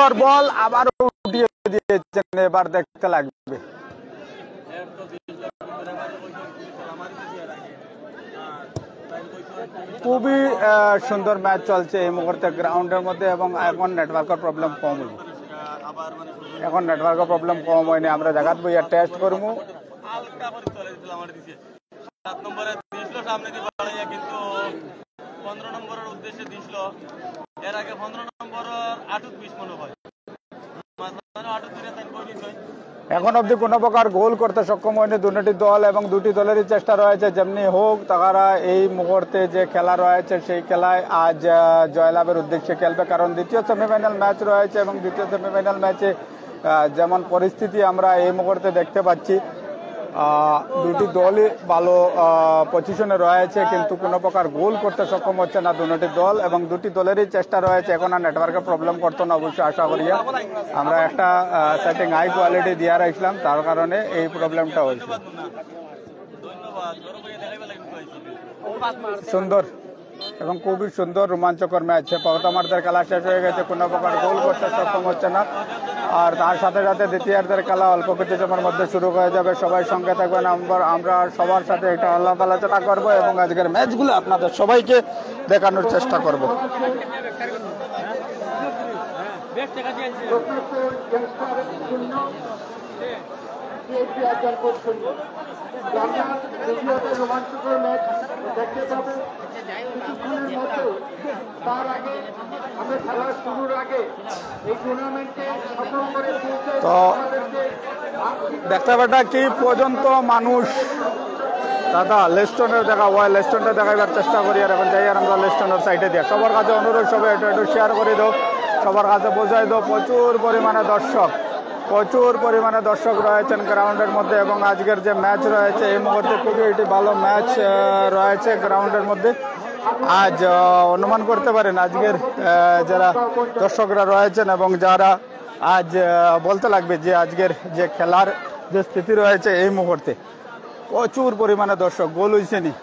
সুন্দর বল আবার উঠিয়ে দিয়েছেন, এবার দেখতে লাগবে। খুবই সুন্দর ম্যাচ চলছে এই মুহূর্তে গ্রাউন্ডের মধ্যে এবং এখন নেটওয়ার্কের প্রবলেম কম হয়নি, এখন নেটওয়ার্কের প্রবলেম কম হয়নি। আমরা জায়গা বইয়া টেস্ট করবো। এখন অব্দি কোনো প্রকার গোল করতে সক্ষম হয়নি দুটি দল এবং দুটি দলেরই চেষ্টা রয়েছে যেমনি হোক তারা এই মুহূর্তে যে খেলা রয়েছে সেই খেলায় আজ জয়লাভের উদ্দেশ্যে খেলবে, কারণ দ্বিতীয় সেমিফাইনাল ম্যাচ রয়েছে এবং দ্বিতীয় সেমিফাইনাল ম্যাচে যেমন পরিস্থিতি আমরা এই মুহূর্তে দেখতে পাচ্ছি, দুটি দলই ভালো পজিশনে রয়েছে কিন্তু কোনো প্রকার গোল করতে সক্ষম হচ্ছে না দুটি দল এবং দুটি দলেরই চেষ্টা রয়েছে। এখন আর নেটওয়ার্কের প্রবলেম করতো না অবশ্যই আশা করি, আমরা একটা সেটিং হাই কোয়ালিটি দিয়ে রাখলাম তার কারণে এই প্রবলেমটা হয়েছে। সুন্দর এবং খুবই সুন্দর রোমাঞ্চকর ম্যাচ। প্রথমার্ধের খেলা শেষ হয়ে গেছে, কোনো প্রকার গোল করতে সক্ষম হচ্ছে না, আর তার সাথে সাথে দ্বিতীয়ার্ধের খেলা অল্প কিছু সময়ের মধ্যে শুরু হয়ে যাবে। সবাই সঙ্গে থাকবেন, আমরা সবার সাথে একটা আলাপ আলোচনা করবো এবং আজকের ম্যাচগুলো আপনাদের সবাইকে দেখানোর চেষ্টা করব। রোমাঞ্চকর ম্যাচ দেখতে পাবো কিছুক্ষণের মতো। তার আগে আমরা খেলা শুরুর আগে এই টুর্নামেন্টে সফল করে তো দেখতে পাটা কি পর্যন্ত মানুষ দাদা লেস্টনের দেখা হয়, লেস্টনটা দেখাইবার চেষ্টা করি আর এখন যাই আর আমরা লেস্টনের সাইডে দিয়া সবার কাছে অনুরোধ সবাই একটু শেয়ার করে দাও, সবার কাছে বোঝাই দাও। প্রচুর পরিমাণে দর্শক রয়েছেন গ্রাউন্ডের মধ্যে এবং আজকের যে ম্যাচ রয়েছে এই মুহূর্তে খুবই একটি ভালো ম্যাচ রয়েছে গ্রাউন্ডের মধ্যে। আজ অনুমান করতে পারেন আজকের যারা দর্শকরা রয়েছেন এবং যারা আজ বলতে লাগবে যে আজকের যে খেলার যে স্থিতি রয়েছে এই মুহূর্তে প্রচুর পরিমাণে দর্শক। গোল হয়েছে নি,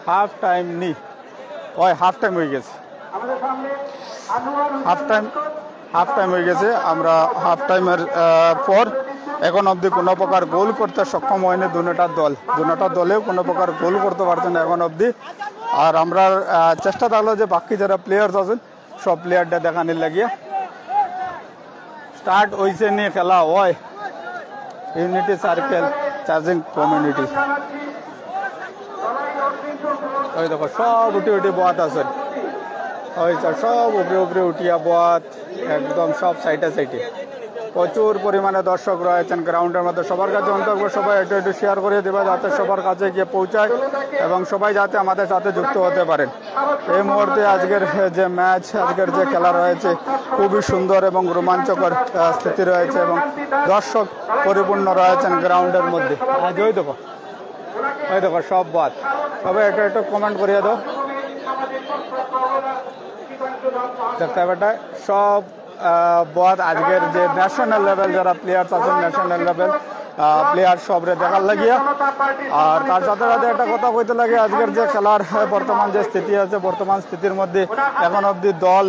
হাফ টাইম হয়ে গেছে, হাফ টাইম হয়ে গেছে। আমরা হাফ টাইমের পর এখন অবধি কোনো প্রকার গোল করতে সক্ষম হয়নি দুটা দলেও কোনো প্রকার গোল করতে পারছে না এখন অবধি। আর আমরা চেষ্টা থাকলো যে বাকি যারা প্লেয়ার্স আছেন সব প্লেয়ারটা দেখানোর লাগিয়ে স্টার্ট হয়েছে নিয়ে খেলা হয় ইউনিটি সার্কেল চার্জিং কমিউনিটি। ওই দেখো সব উঠি বাত আছে, সব উপরে উঠিয়া বাত একদম সব সাইডে প্রচুর পরিমাণে দর্শক রয়েছেন গ্রাউন্ডের মধ্যে। সবার কাছে অন্তর্গ সবাই একটু শেয়ার করে দেবে যাতে সবার কাছে গিয়ে পৌঁছায় এবং সবাই যাতে আমাদের সাথে যুক্ত হতে পারেন। এই মুহূর্তে আজকের যে ম্যাচ, আজকের যে খেলা রয়েছে খুবই সুন্দর এবং রোমাঞ্চকর স্থিতি রয়েছে এবং দর্শক পরিপূর্ণ রয়েছেন গ্রাউন্ডের মধ্যে। আজ ওই দেখো সব বাদ, সবাই একটু কমেন্ট করিয়ে দাও। দেখতে পাবে সব বাদ আজকের যে ন্যাশনাল লেভেল যারা প্লেয়ার্স আছেন ন্যাশনাল লেভেল প্লেয়ার সবরে দেখার লাগিয়া। আর তার সাথে সাথে একটা কথা কইতে লাগে আজকের যে খেলার বর্তমান যে স্থিতি আছে, বর্তমান স্থিতির মধ্যে এখন অবধি দল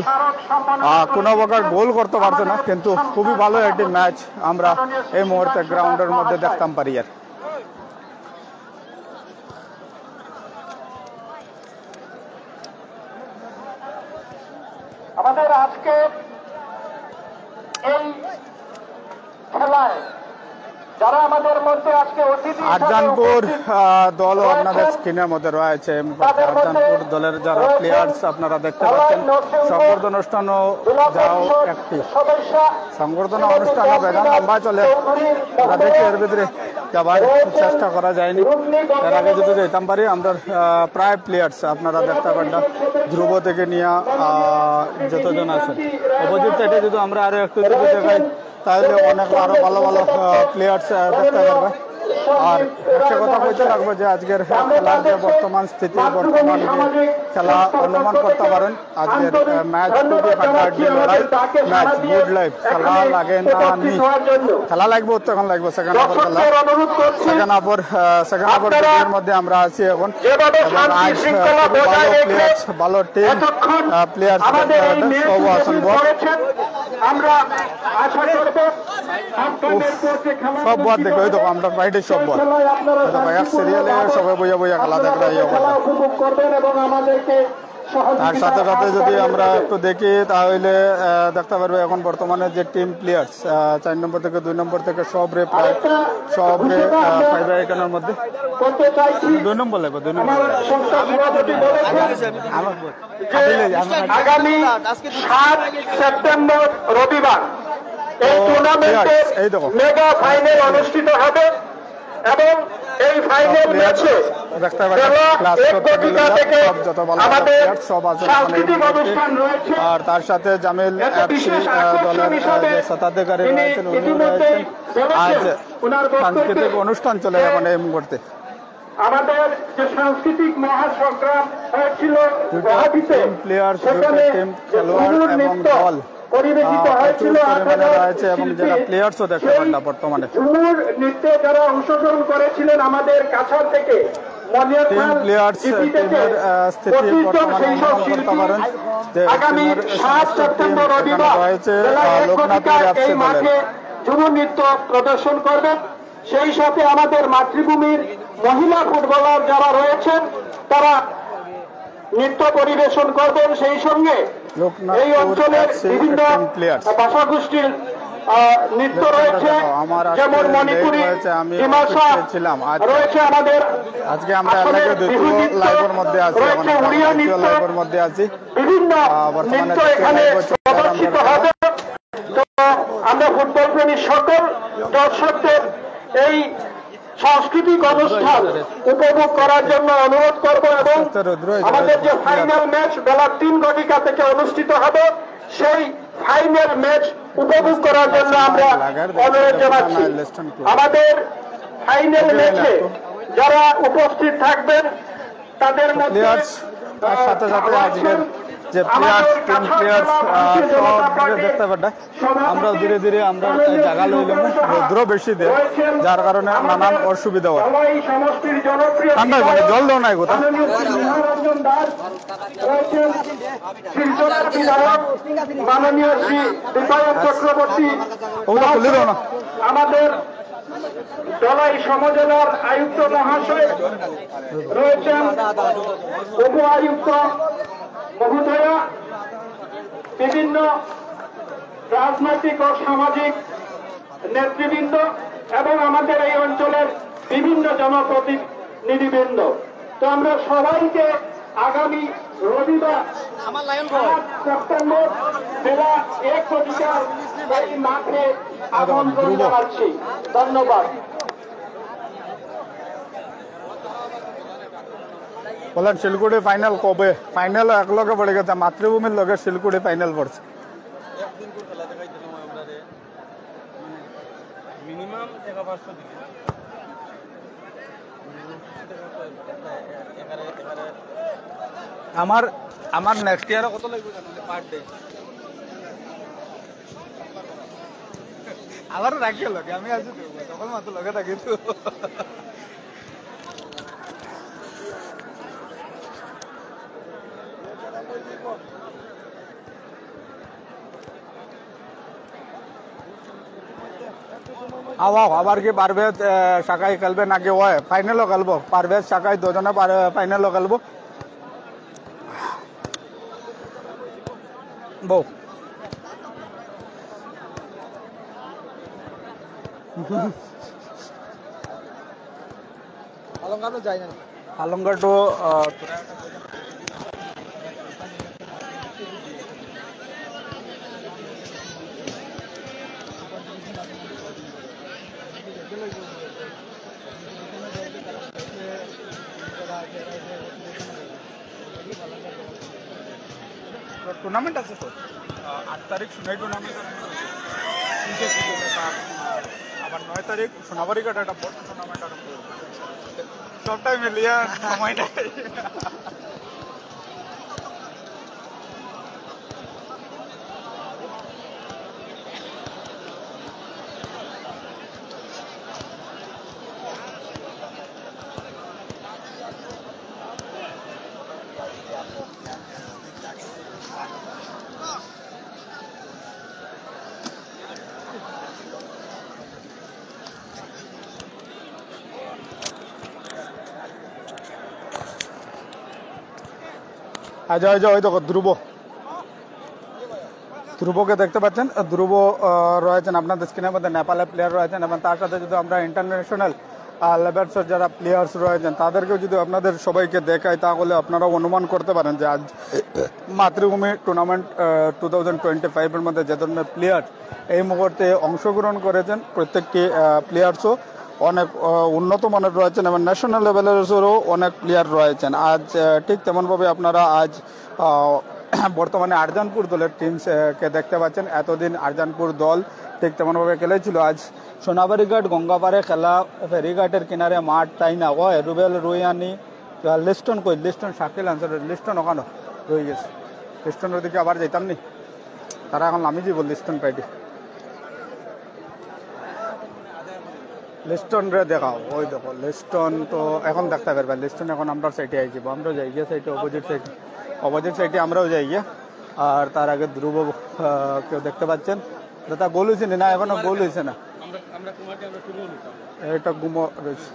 কোনো প্রকার গোল করতে পারছে না, কিন্তু খুবই ভালো একটি ম্যাচ আমরা এই মুহূর্তে গ্রাউন্ডের মধ্যে দেখতাম পারি। আর আমাদের আজকে এই খেলায় যারা আমাদের মধ্যে আজকে অতিথি আরজানপুর দল আপনাদের স্ক্রিনের মধ্যে রয়েছে। আরজানপুর দলের যারা প্লেয়ার্স আপনারা দেখতে পাচ্ছেন সংবর্ধনা অনুষ্ঠানও যাও একটি সংবর্ধনা অনুষ্ঠান হবে না, লম্বা চলে আমরা দেখি এর ভিতরে যাবার চেষ্টা করা যায়নি। এর আগে যদি যেতাম পারি আমরা প্রায় প্লেয়ার্স আপনারা দেখতে পারেন ধ্রুব থেকে নিয়ে যতজন আছেন অপোজিট সাইডে যদি আমরা আরো একটু যদি দেখাই তাহলে অনেক আরো ভালো ভালো প্লেয়ার্স দেখতে পারবে। আর একটা কথা বলতে লাগবে যে আজকের খেলার যে বর্তমান স্থিতি, বর্তমান যে খেলা অনুমান করতে পারেন আজকের ম্যাচ খুবই হাড্ডাহাড্ডি লড়াই ম্যাচ, গুড লাইফ খেলা লাগে না নি খেলা লাগবে তখন লাগবে। সেকেন্ড হাফের এর মধ্যে আমরা আছি এখন এবং আজ ভালো প্লেয়ার্স, ভালো টিম প্লেয়ার্স সব আছেন। আমরা আশা করব আপনাদের পক্ষে খেলা সব বাদ দেখো এই দেখো আমরা ফ্রাইডে সব বাদ ভাই এক সিরিয়ালে সবাই বইয়া বইয়া খেলা দেখরা এই অবস্থা উপভোগ করবেন এবং আমাদেরকে তার সাথে সাথে যদি আমরা একটু দেখি তাহলে দেখতে পারবে এখন বর্তমানে যে টিম প্লেয়ার্স 4 নম্বর থেকে 2 নম্বর থেকে সব রে প্রায় সব রে পাইবে এখানের মধ্যে 2 নম্বর লাগবে 2 নম্বর আগামী 7 সেপ্টেম্বর রবিবার এই টুর্নামেন্টের মেগা ফাইনাল অনুষ্ঠিত হবে এবং এই ফাইনাল ম্যাচে আমাদের সাংস্কৃতিক অনুষ্ঠান রয়েছে আর তার সাথে জামিল এফসি দলের যে শতাধিকারী রয়েছেন উনি রয়েছেন আজ সাংস্কৃতিক অনুষ্ঠান চলে এখন এই মুহূর্তে আমাদের যে সাংস্কৃতিক মহাসংগ্রাম হয়েছিল প্লেয়ার্স টিম খেলোয়াড় এবং দল পরিবেশিত হয়েছিল রয়েছে এবং যারা প্লেয়ার্সও দেখতে পারেন না বর্তমানে ঝুমুর নৃত্যে যারা অংশগ্রহণ করেছিলেন আমাদের কাছাড় থেকে আগামী 7 সেপ্টেম্বর রবিবার এই মাঠে ঝুমুর নৃত্য প্রদর্শন করবেন। সেই সাথে আমাদের মাতৃভূমির মহিলা ফুটবলার যারা রয়েছেন তারা নৃত্য পরিবেশন করবেন। সেই সঙ্গে এই অঞ্চলের বিভিন্ন ভাষাগোষ্ঠীর নৃত্য রয়েছে, যেমন মণিপুরি, ডিমাসা রয়েছে, আমাদের আজকে আমরা লাইভের মধ্যে আছি, রয়েছে উড়িয়া নৃত্য, লাইভের মধ্যে আছি, বিভিন্ন নৃত্য এখানে প্রদর্শিত হবে। তো আমরা ফুটবল প্রেমী সকল দর্শকদের এই সাংস্কৃতিক অনুষ্ঠান উপভোগ করার জন্য অনুরোধ করব এবং আমাদের যে ফাইনাল ম্যাচ বেলা 3 ঘটিকা থেকে অনুষ্ঠিত হবে সেই ফাইনাল ম্যাচ উপভোগ করার জন্য আমরা অনুরোধ জানাচ্ছি। আমাদের ফাইনাল ম্যাচে যারা উপস্থিত থাকবেন তাদের মধ্যে সাথে সাথে আজকের যে প্লেয়ার্স টিম প্লেয়ার্স সব দেখতে পারে আমরা ধীরে ধীরে আমরা জায়গা লইলাম রৌদ্র বেশি দেয় যার কারণে নানান অসুবিধা হয়। ঠান্ডা মানে জল দেওয়া নাই কোথাও মাননীয় শ্রী দীপায়ন চক্রবর্তী খুলে দাও না। আমাদের দলাই সমজেলার আয়ুক্ত মহাশয় রয়েছেন, উপ আয়ুক্ত মহোদয়া, বিভিন্ন রাজনৈতিক ও সামাজিক নেতৃবৃন্দ এবং আমাদের এই অঞ্চলের বিভিন্ন জনপ্রতিনিধিবৃন্দ। তো আমরা সবাইকে আগামী রবিবার 7 সেপ্টেম্বর বেলা 1 ঘটিকার এই মাঠে আমন্ত্রণ জানাচ্ছি। ধন্যবাদ। বলেন শিলকুড়ি ফাইনাল কবে? ফাইনাল এক লগে পড়ে গেছে, মাতৃভূমির লগে শিলকুড়ি ফাইনাল পড়ছে। আমার নেক্সট ইয়ারে কত লাগবে জানো পার ডে? আবার রাখিয়ে লগে আমি আছি তো তখন মাত্র লগে থাকি তো। আওয়াও আবার কি পারভেজ শাখায় খেলবে নাকি ওয় ফাইনালও খেলবো? পারভেজ শাখায় দুজনে ফাইনালও খেলবো। বউ আলঙ্গারও যাই না, আলঙ্গারটো টুর্নামেন্ট আছে তো 8 তারিখ সোনাই টুর্নামেন্ট, আবার 9 তারিখ সোনাবাড়ি কাটা একটা বড় টুর্নামেন্ট আরম্ভ হবে। সবটাই মিলিয়ে সময় নেই। ওই দেখো ধ্রুবকে দেখতে পাচ্ছেন। ধ্রুব রয়েছেন আপনাদের স্ক্রিনের মধ্যে, নেপালের প্লেয়ার রয়েছেন, এবং তার সাথে যদি আমরা ইন্টারন্যাশনাল লেভেলসের যারা প্লেয়ার্স রয়েছেন তাদেরকেও যদি আপনাদের সবাইকে দেখাই, তাহলে আপনারা অনুমান করতে পারেন যে আজ মাতৃভূমি টুর্নামেন্ট 2025-এর মধ্যে যে ধরনের প্লেয়ার এই মুহূর্তে অংশগ্রহণ করেছেন, প্রত্যেকটি প্লেয়ার্সও অনেক উন্নত মানের রয়েছেন এবং ন্যাশনাল লেভেলেরও অনেক প্লেয়ার রয়েছেন। আজ ঠিক তেমনভাবে আপনারা আজ বর্তমানে আরজানপুর দলের টিমকে দেখতে পাচ্ছেন। এতদিন আরজানপুর দল ঠিক তেমনভাবে খেলেছিল। আজ সোনাবাড়িঘাট গঙ্গাপাড়ে খেলা, ফেরিঘাটের কিনারে মাঠ, তাই না? ও রুবেল রুইয়ানি, লিস্টন শাকিল আনসার, লিস্টন ওখানে রয়ে গেছে। লিস্টনের দিকে আবার যেতাম নি, তারা এখন নামি যাব লিস্টন পাইটি। লিস্টন রে দেখাও, ওই দেখো লিস্টন তো এখন দেখতে পারবে। লিস্টন এখন আমরা সাইডে আই যাব, আমরাও যাই গিয়ে সাইডে, অপোজিট সাইডে আমরাও যাই গিয়ে। আর তার আগে ধ্রুব কেউ দেখতে পাচ্ছেন, দাদা গোল হয়েছে না? এখনো গোল হয়েছে না, এটা গুমো রয়েছে।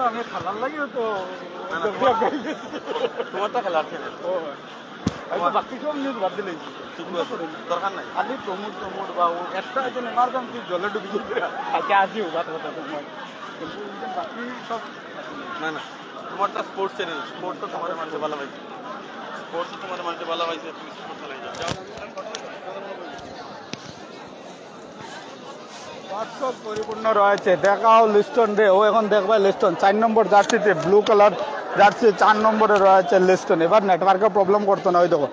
আমি খেলার লাগে তো তোমারটা খেলার ছিল, বাকি সব নিউজ বাদ দিলে দরকার নাই। খালি প্রমোট বা একটা একজন এমার্জেন্সি জলে ডুবি থাকে আসিও কথা কিন্তু বাকি সব না। তোমারটা স্পোর্টস চ্যানেল, স্পোর্টস তো তোমাদের মানুষের ভালো পাইছে, স্পোর্টস তো তোমাদের মানুষের ভালো পাইছে, তুমি স্পোর্টস চালাই যাও। পরিপূর্ণ রয়েছে, দেখাও লিস্টন রে। ও এখন দেখবা লিস্টন 4 নম্বর জার্সিতে, ব্লু কালার জার্সি 4 নম্বরে রয়েছে লিস্টন। এবার নেটওয়ার্কের প্রবলেম করতো না। ওই দেখো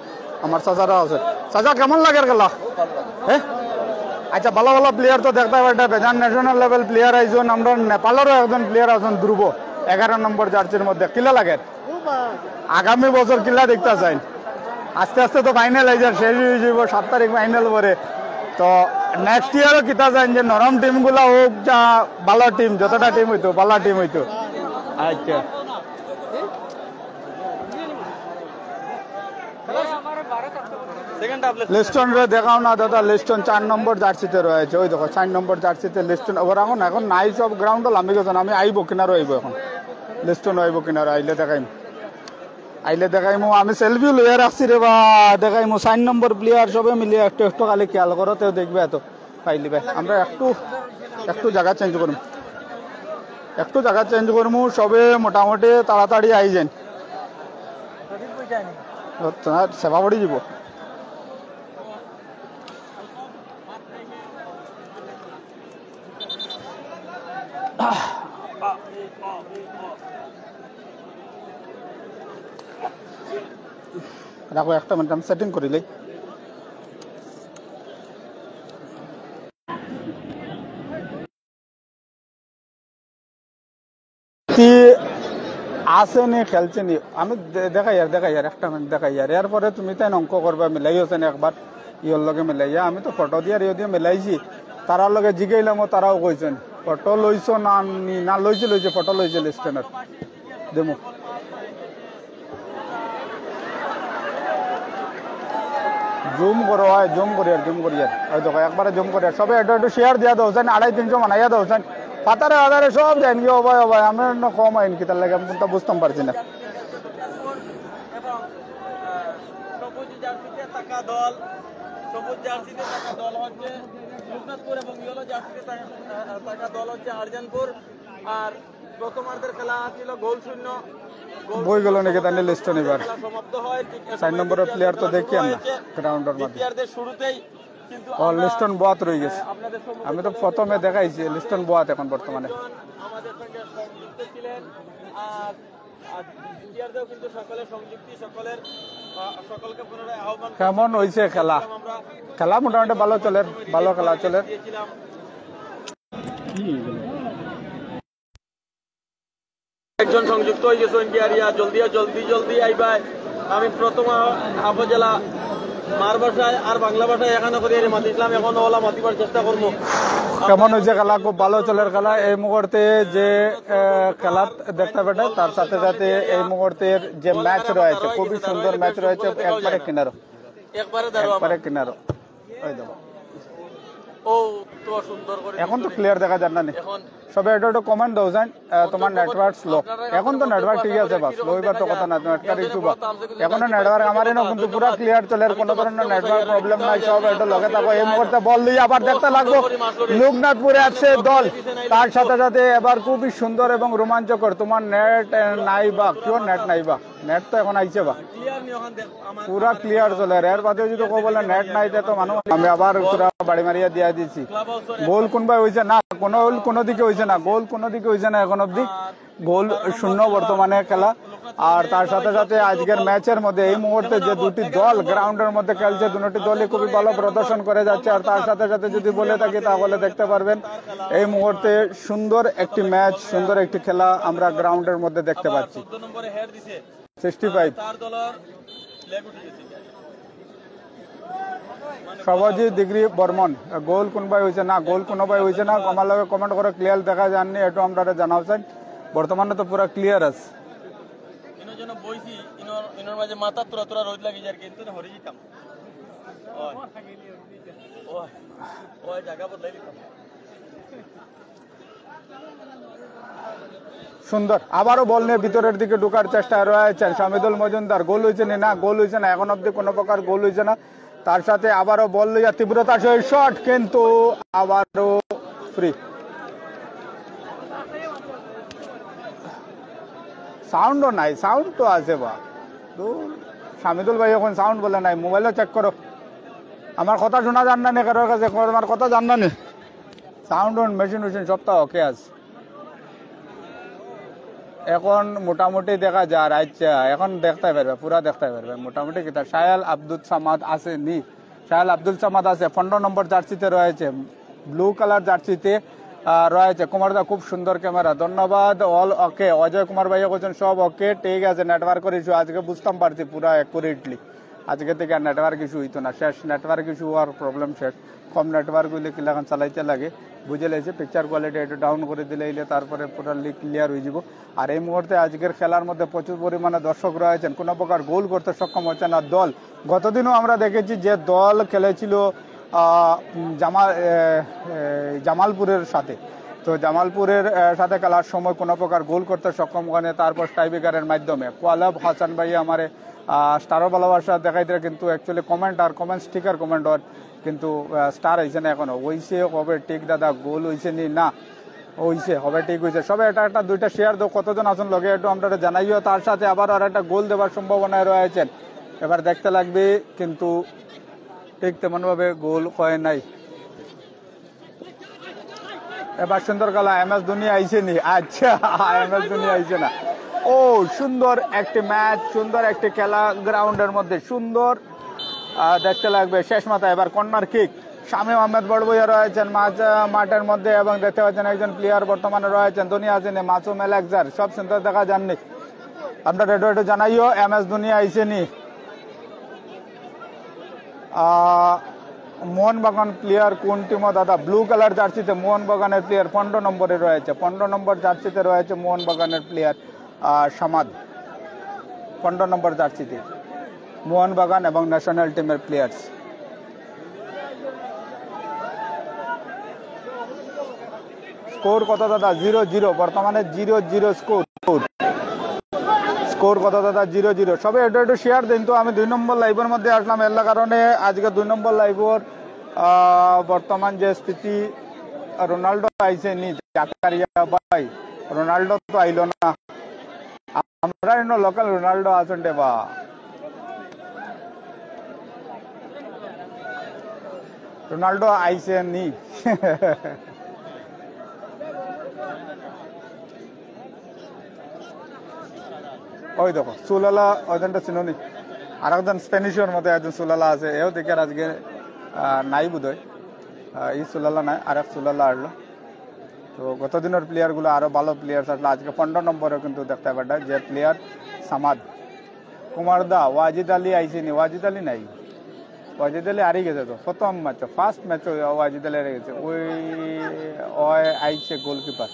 আমার চাচারা আছে। চাচা কেমন লাগে খেলা? হ্যাঁ আচ্ছা, ভালো ভালো প্লেয়ার তো দেখতে পাবে। বেজান ন্যাশনাল লেভেল প্লেয়ার আইজন। আমরা নেপালেরও একজন প্লেয়ার আছেন ধ্রুব, 11 নম্বর জার্সির মধ্যে। কিলা লাগে আগামী বছর কিলা দেখতে চাই? আস্তে আস্তে তো ফাইনাল আইজ শেষ হয়ে যাব, 7 তারিখ ফাইনাল পরে। তো নেক্সট ইয়ারও কিতা চাই যে নরম টিমগুলা হোক, যা ভালো টিম, যতটা টিম হইতো ভালো টিম হইতো। আচ্ছা লিস্টন রে দেখাও না দাদা। লিস্টন 4 নম্বর জার্সিতে রয়েছে। ওই দেখো 4 নম্বর জার্সিতে লিস্টন। ওর এখন নাই সব গ্রাউন্ড নামি গেছেন। আমি আইব কিনারও আইব, এখন লিস্টন আইব কিনারো। আইলে দেখাইমু। আমি সেলফিও লইয়া রাখছি রে বা, দেখাইমু 4 নম্বর প্লেয়ার সবে মিলিয়ে একটু একটু খালি খেয়াল করো, তেও দেখবে এত পাইলি ভাই। আমরা একটু জায়গা চেঞ্জ করবো, সবে মোটামুটি তাড়াতাড়ি আই যান, সেবা পড়ি যাব। রাখো একটা মিনিট, আমি সেটিং করি লাই। আসেনি খেলছেনি, আমি দেখাই আর একটা মিনিট দেখাই আর। এরপরে তুমি তাই অঙ্ক করবা, মিলাইছেন একবার ইয়র লগে মিলাইয়া। আমি তো ফটো দিয়ে আর ইয়ে দিয়ে মিলাইছি, তারার লগে জিগাইলাম, তারাও কইছেন ফটো লইছ না লইছে ফটো লইছে লিস্টেনের দেমো। জুম করো, জুম করি আর ওই দেখো একবারে জুম করি আর। সবাই একটু শেয়ার দিয়া দাও, 250-300 মানাইয়া দাও। পাতারে আধারে সব যান কি ভাই, আমি কম আইন কি তার লাগে আমি কোনটা বুঝতাম পারছি না। সবুজ জার্সিতে থাকা দল হচ্ছে মুকনাথপুর এবং ইয়েলো জার্সিতে থাকা দল হচ্ছে আরজানপুর। আর প্রথমার্ধের খেলা ছিল গোল শূন্য। বই গেল নাকি তাহলে লিস্টন এবার সমাপ্ত হয়। 4 নম্বরের প্লেয়ার তো দেখি আমরা গ্রাউন্ডের মধ্যে শুরুতেই, কিন্তু লিস্টন বোয়াত রয়ে গেছে। আমি তো প্রথমে দেখাইছি লিস্টন বোয়াত এখন বর্তমানে। আমাদের সঙ্গে সংযুক্ত ছিলেন আর প্লেয়ারদেরও কিন্তু সকলের সংযুক্তি, সকলকে পুনরায় আহ্বান। কেমন হয়েছে খেলা? মোটামুটি ভালো খেলা চলে। একজন সংযুক্ত হয়ে গেছে, জলদি আইবা। আমি প্রথম উপজেলা মার ভাষায় আর বাংলা ভাষায় এখানে করে মাতিছিলাম, এখন ওলা মাতিবার চেষ্টা করবো। কেমন হয়েছে খেলা? খুব ভালো চলের খেলা। এই মুহূর্তে যে খেলা দেখতে পেটে তার সাথে সাথে এই মুহূর্তের যে ম্যাচ রয়েছে খুবই সুন্দর ম্যাচ রয়েছে, একবারে কিনারো একবারে কিনারো। ওই দেখো ও তো সুন্দর করে এখন তো ক্লিয়ার দেখা যান না। এখন সবে এটা একটু কমেন্ট দাও যান, তোমার নেটওয়ার্ক স্লো। এখন তো নেটওয়ার্ক ঠিক আছে, বাস স্লো এবার তো কথা না, নেটওয়ার্ক ইস্যু বা এখনো নেটওয়ার্ক আমার এনে কিন্তু পুরো ক্লিয়ার চলে, কোনো ধরনের নেটওয়ার্ক প্রবলেম নাই। সব এটা লগে থাকো। এই মুহূর্তে বল দিয়ে আবার দেখতে লাগবো লোকনাথপুরে আছে দল, তার সাথে সাথে এবার খুবই সুন্দর এবং রোমাঞ্চকর। তোমার নেট নাই বা কেউ নেট নাই বা নেট তো এখন আইছে বা পুরা ক্লিয়ার চলে। এর বাদে যদি কেউ বলে নেট নাই তো মানুষ আমি আবার পুরা বাড়ি মারিয়া দিয়া দিচ্ছি। গোল কোনবাই হয়েছে না, কোনো দিকে হয়েছে না, গোল কোনো দিকে হয়েছে না এখন অব্দি। গোল শূন্য বর্তমানে খেলা। আর তার সাথে সাথে আজকের ম্যাচের মধ্যে এই মুহূর্তে যে দুটি দল গ্রাউন্ডের মধ্যে খেলছে, দুটি দলই খুবই ভালো প্রদর্শন করে যাচ্ছে। আর তার সাথে সাথে যদি বলে থাকি তাহলে দেখতে পারবেন এই মুহূর্তে সুন্দর একটি ম্যাচ, সুন্দর একটি খেলা আমরা গ্রাউন্ডের মধ্যে দেখতে পাচ্ছি। 65 সবাজি ডিগ্রি বর্মন। গোল কোনবাই হয়েছে না, গোল কোনোবাই হয়েছে না, আমার লগে কমেন্ট করে ক্লিয়ার দেখা যাননি একটু আমরা জানাওছেন। বর্তমানে তো পুরো ক্লিয়ার আছে। মাথা তোরা তোরা রোদ লাগি যার কিন্তু হরি যেতাম ওই জায়গা বদলাই দিতাম। সুন্দর আবারও বল নিয়ে ভিতরের দিকে ঢোকার চেষ্টা রয়েছেন শামিদুল মজুমদার। গোল হয়েছে না, গোল হয়েছে না, এখন অব্দি কোনো প্রকার গোল হয়েছে না। তার সাথে আবারও বল লইয়া তীব্রতার সহিত শট, কিন্তু আবারও ফ্রি। সাউন্ডও নাই, সাউন্ড তো আছে বা শামিদুল ভাই এখন সাউন্ড বলে নাই, মোবাইলও চেক করো। আমার কথা শোনা যান না নে কারোর কাছে, আমার কথা জান না নে? সাউন্ড মেশিন মেশিন সবটা ওকে আছে এখন মোটামুটি দেখা যায়। আচ্ছা এখন দেখতে পারবে, পুরা দেখতে পারবে মোটামুটি। কিতা শায়াল আব্দুল সামাদ আছে নি? শায়াল আব্দুল সামাদ আছে, 15 নম্বর জার্সিতে রয়েছে, ব্লু কালার জার্সিতে রয়েছে। কুমারদা খুব সুন্দর ক্যামেরা, ধন্যবাদ। অল ওকে। অজয় কুমার ভাইয়া বলছেন সব ওকে, ঠিক আছে। নেটওয়ার্কের ইস্যু আজকে বুঝতাম পারছি পুরা অ্যাকুরেটলি। আজকে থেকে আর নেটওয়ার্ক ইস্যু হইতো না, শেষ। নেটওয়ার্ক ইস্যু হওয়ার প্রবলেম শেষ। কম নেটওয়ার্ক হইলে কিলাখান চালাইতে লাগে, বুঝে লেগেছে। পিকচার কোয়ালিটি একটু ডাউন করে দিলে তারপরে পুরো ক্লিয়ার হয়ে যাব। আর এই মুহূর্তে আজকের খেলার মধ্যে প্রচুর পরিমাণে দর্শক রয়েছেন, কোনো প্রকার গোল করতে সক্ষম হচ্ছে না দল। গতদিনও আমরা দেখেছি যে দল খেলেছিল জামালপুরের সাথে, তো জামালপুরের সাথে খেলার সময় কোনো প্রকার গোল করতে সক্ষম হয়নি। তারপর টাইব্রেকারের মাধ্যমে কোয়ালাব হাসান ভাই আমার স্টারও ভালোবাসা দেখাইতে, কিন্তু অ্যাকচুয়ালি কমেন্ট আর কমেন্ট স্টিকার কমেন্ট আর কিন্তু স্টার হয়েছে না এখনো। হয়েছে হবে ঠিক দাদা, গোল হয়েছে নি না হয়েছে হবে ঠিক হয়েছে। সবে এটা একটা দুইটা শেয়ার দো, কতজন আসুন লগে একটু আমরা জানাইও। তার সাথে আবার আর একটা গোল দেওয়ার সম্ভাবনায় রয়েছেন, এবার দেখতে লাগবে, কিন্তু ঠিক তেমনভাবে গোল হয় নাই। এবার সুন্দর খেলা। MS ধোনি আইছে নি? আচ্ছা MS ধোনি আইছে না। ও সুন্দর একটি ম্যাচ, সুন্দর একটি খেলা গ্রাউন্ডের মধ্যে, সুন্দর দেখতে লাগবে। শেষ মাথায় এবার কর্নার কিক। শামীম আহমেদ বড়বইয়া রয়েছেন মাঠের মধ্যে, এবং দেখতে পাচ্ছেন একজন প্লেয়ার বর্তমানে রয়েছেন, ধোনি আছেন, মাসুম এলেক্সার, সব সুন্দর দেখা যাননি। আপনারা একটু জানাইও MS ধোনি আইছে নি। মোহনবাগান প্লেয়ার কোন টিমও দাদা? ব্লু কালার জার্সিতে মোহনবাগানের প্লেয়ার 15 নম্বরে রয়েছে, 15 নম্বর জার্সিতে রয়েছে মোহনবাগানের প্লেয়ার সামাদ, 15 নম্বর জার্সিতে মোহনবাগান এবং ন্যাশনাল টিমের প্লেয়ার্স। স্কোর কত দাদা? 0-0 বর্তমানে, 0-0 স্কোর কত দাদা? 0-0। সবে এটা একটু শেয়ার দিন তো। আমি 2 নম্বর লাইভের মধ্যে আসলাম, এর কারণে আজকে 2 নম্বর লাইভের বর্তমান যে স্থিতি, রোনাল্ডো আইসে নি জাকারিয়া ভাই? রোনাল্ডো তো আইলো না, আমরা লোকাল রোনাল্ডো আছেন রে বা। রোনাল্ডো আইসে নি? ওই দেখো সুলালা, ওইজনটা চিনি, আর একজন স্প্যানিশের মধ্যে একজন সুলালা আছে, এও দেখে আজকে নাই বোধহয়, এই সুলালা নাই, আর এক সুলালা আসলো। তো গতদিনের প্লেয়ারগুলো আরো ভালো প্লেয়ার আসলো, আজকে 15 নম্বরে কিন্তু দেখতে পাটা যে প্লেয়ার সামাদ, কুমার দা ওয়াজিদ আলী আইসিনি, ওয়াজিদ আলী নাই, ওয়াজিদ আলী হারিয়ে গেছে তো প্রথম match, first match Wajid Ali হারিয়ে গেছে। ওই আইছে গোলকিপার,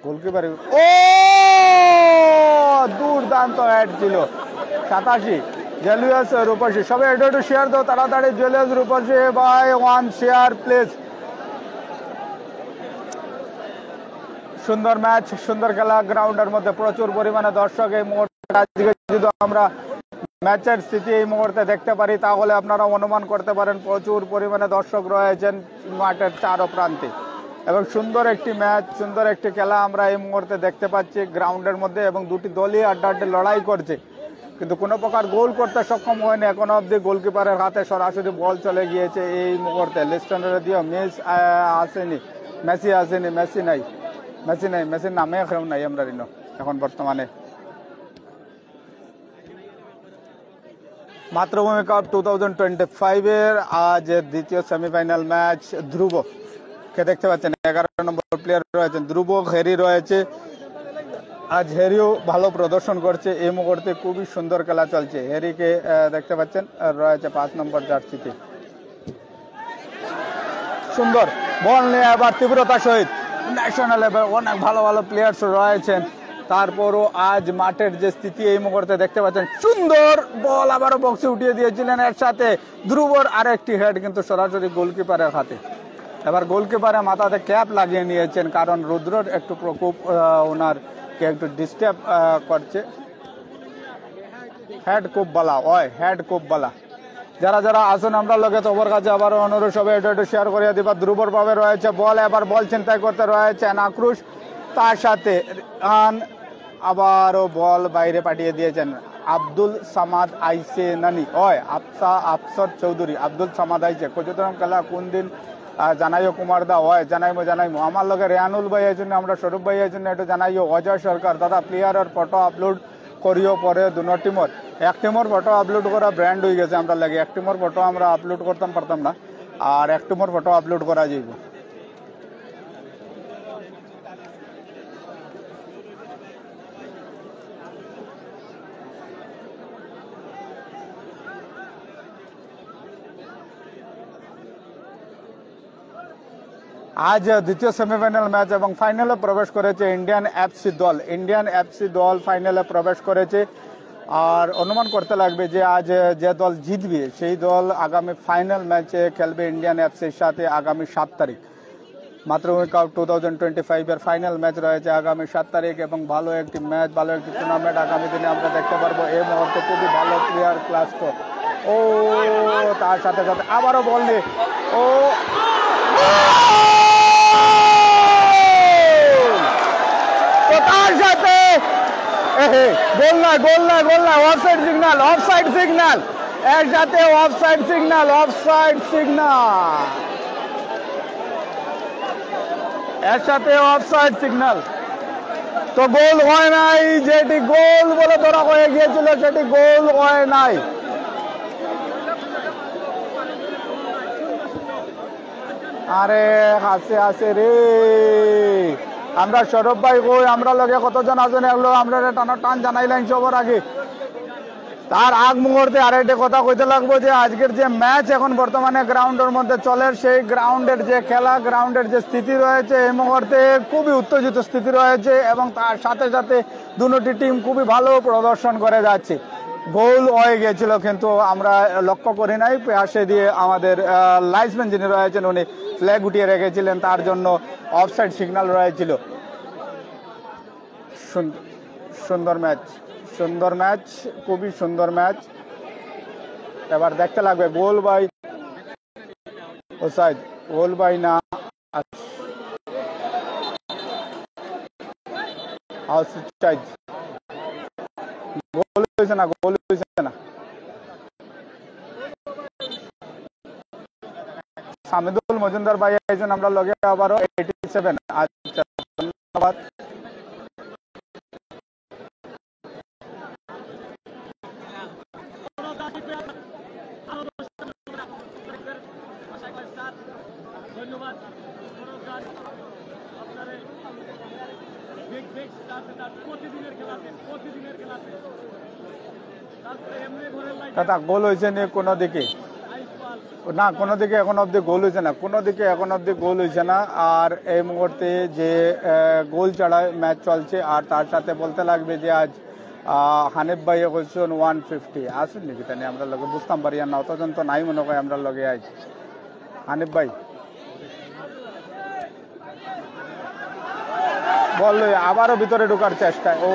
গোলকিপার ও দুর্দান্ত হেড ছিল। 87 জুলিয়াস রূপসী, সবাই একটু শেয়ার দাও তাড়াতাড়ি। Julius Rupsi bye 1 share please. সুন্দর ম্যাচ, সুন্দর খেলা, গ্রাউন্ডের মধ্যে প্রচুর পরিমাণে দর্শক। এই মুহূর্তে আজকে যদি আমরা ম্যাচের স্থিতি এই মুহূর্তে দেখতে পারি তাহলে আপনারা অনুমান করতে পারেন প্রচুর পরিমাণে দর্শক রয়েছেন মাঠের চারো প্রান্তে এবং সুন্দর একটি ম্যাচ, সুন্দর একটি খেলা আমরা এই মুহূর্তে দেখতে পাচ্ছি গ্রাউন্ডের মধ্যে এবং দুটি দলই আড্ডাআড্ডি লড়াই করছে কিন্তু কোনো প্রকার গোল করতে সক্ষম হয়নি এখনো অবধি। গোলকিপারের হাতে সরাসরি বল চলে গিয়েছে এই মুহূর্তে। লিস্টনের দিয়েও মিস আসেনি, মেসি আসেনি, মেসি নাই, মেসি নাই, মেসির নামে এখন নাই আমরা এখন বর্তমানে। মাতৃভূমি কাপ 2025 এর আজ দ্বিতীয় সেমিফাইনাল ম্যাচ। ধ্রুব কে দেখতে পাচ্ছেন 11 নম্বর প্লেয়ার রয়েছেন, ধ্রুব, হেরি রয়েছে। আজ হেরিও ভালো প্রদর্শন করছে এই মুহূর্তে, খুবই সুন্দর খেলা চলছে। হেরিকে দেখতে পাচ্ছেন রয়েছে 5 নম্বর জার্সিতে। সুন্দর বল নিয়ে আবার তীব্রতা সহিত ন্যাশনাল লেভেল অনেক ভালো ভালো প্লেয়ার্স রয়েছেন। তারপরও আজ মাঠের যে স্থিতি এই মুহূর্তে দেখতে পাচ্ছেন, সুন্দর বল আবারও বক্সে উঠিয়ে দিয়েছিলেন। এর সাথে ধ্রুবর আরেকটি হেড কিন্তু সরাসরি গোলকিপারের হাতে। এবার গোলকিপারের মাথাতে ক্যাপ লাগিয়ে নিয়েছেন কারণ রুদ্রর একটু প্রকোপ ওনারকে একটু ডিস্টার্ব করছে। হেড খুব বালা, ওই হেড খুব বালা। যারা যারা আসুন আমরা লোকে তোমার কাছে আবার অনুরোধ, সবাই একটু শেয়ার করিয়ে দিবা। ধ্রুবর ভাবে রয়েছে বল, এবার বল চিন্তাই করতে রয়েছেন আক্রোশ, তার সাথে আবারও বল বাইরে পাঠিয়ে দিয়েছেন। আব্দুল সামাদ আইসে নানি, ওই আফসর চৌধুরী, আব্দুল সামাদ আইসে। কচুতরম খেলা কোন দিন জানাইও কুমার দা, হয় জানাইমো আমার লগে রেহানুল ভাইয়ের জন্য, আমরা স্বরূপ ভাইয়ের জন্য একটু জানাইও। অজয় সরকার দাদা প্লেয়ারের ফটো আপলোড করিও পরে দুনো টিমর, এক টিমর ফটো আপলোড করা ব্র্যান্ড হয়ে গেছে আমরা লাগে। এক টিমর ফটো আমরা আপলোড করতাম পারতাম না, আর এক টিমর ফটো আপলোড করা যাইব। আজ দ্বিতীয় সেমিফাইনাল ম্যাচ এবং ফাইনালে প্রবেশ করেছে ইন্ডিয়ান এফসি দল। ইন্ডিয়ান এফসি দল ফাইনালে প্রবেশ করেছে আর অনুমান করতে লাগবে যে আজ যে দল জিতবে সেই দল আগামী ফাইনাল ম্যাচে খেলবে ইন্ডিয়ান এফসির সাথে আগামী 7 তারিখ। মাতৃভূমি কাপ 2025 এর ফাইনাল ম্যাচ রয়েছে আগামী 7 তারিখ এবং ভালো একটি ম্যাচ, ভালো একটি টুর্নামেন্ট আগামী দিনে আমরা দেখতে পারবো। এই মুহূর্তে খুবই ভালো প্লেয়ার ক্লাস কর, ও তার সাথে সাথে আবারও বল দিয়ে ও তার সাথে গোল না, গোল না, গোল না, অফসাইড সিগন্যাল, অফসাইড সিগন্যাল, এর সাথে অফসাইড সিগন্যাল, অফসাইড সিগন্যাল, এর সাথে অফসাইড সিগন্যাল। তো গোল হয় নাই, যেটি গোল বলে ধরা হয়ে গিয়েছিল সেটি গোল হয় নাই। আরে হাসে হাসে রে, আমরা সৌরভ ভাই কই, আমরা লগে কতজন আছেন এগুলো আমরা টান জানাইলাম সবার আগে। তার আগ মুহূর্তে আরেকটি কথা কইতে লাগবো যে আজকের যে ম্যাচ এখন বর্তমানে গ্রাউন্ডের মধ্যে চলে, সেই গ্রাউন্ডের যে খেলা, গ্রাউন্ডের যে স্থিতি রয়েছে এই মুহূর্তে খুবই উত্তেজিত স্থিতি রয়েছে এবং তার সাথে সাথে দুটি টিম খুবই ভালো প্রদর্শন করে যাচ্ছে। গোল হয়ে গিয়েছিল কিন্তু আমরা লক্ষ্য করি নাই, পাশে দিয়ে আমাদের লাইসম্যান যিনি রয়েছেন উনি ফ্ল্যাগ উঠিয়ে রেখেছিলেন, তার জন্য অফসাইড সিগন্যাল রয়েছিল। সুন্দর ম্যাচ, সুন্দর ম্যাচ, খুবই সুন্দর ম্যাচ। এবার দেখতে লাগবে goal by offside, goal by না আউটসাইড, গোল হয়েছে না, গোল হয়েছে না। সামিদুল মজুমদার ভাই আছেন আমরা লগে আবারও 87। আচ্ছা ধন্যবাদ। দাদা গোল হয়েছে নি কোনো দিকে? না, কোনো দিকে এখন অব্দি গোল হয়েছে না, কোনো দিকে এখন অব্দি গোল হয়েছে না। আর এই মুহূর্তে যে গোল ছাড়া ম্যাচ চলছে, আর তার সাথে বলতে লাগবে যে আজ হানিফ ভাই বলছেন 150 আসুন নাকি তাই আমরা লগে বুঝতাম পারি না, অতজন তো নাই মনে হয় আমরা লগে আজ। হানিফ ভাই বল আবারও ভিতরে ঢোকার চেষ্টায়, ও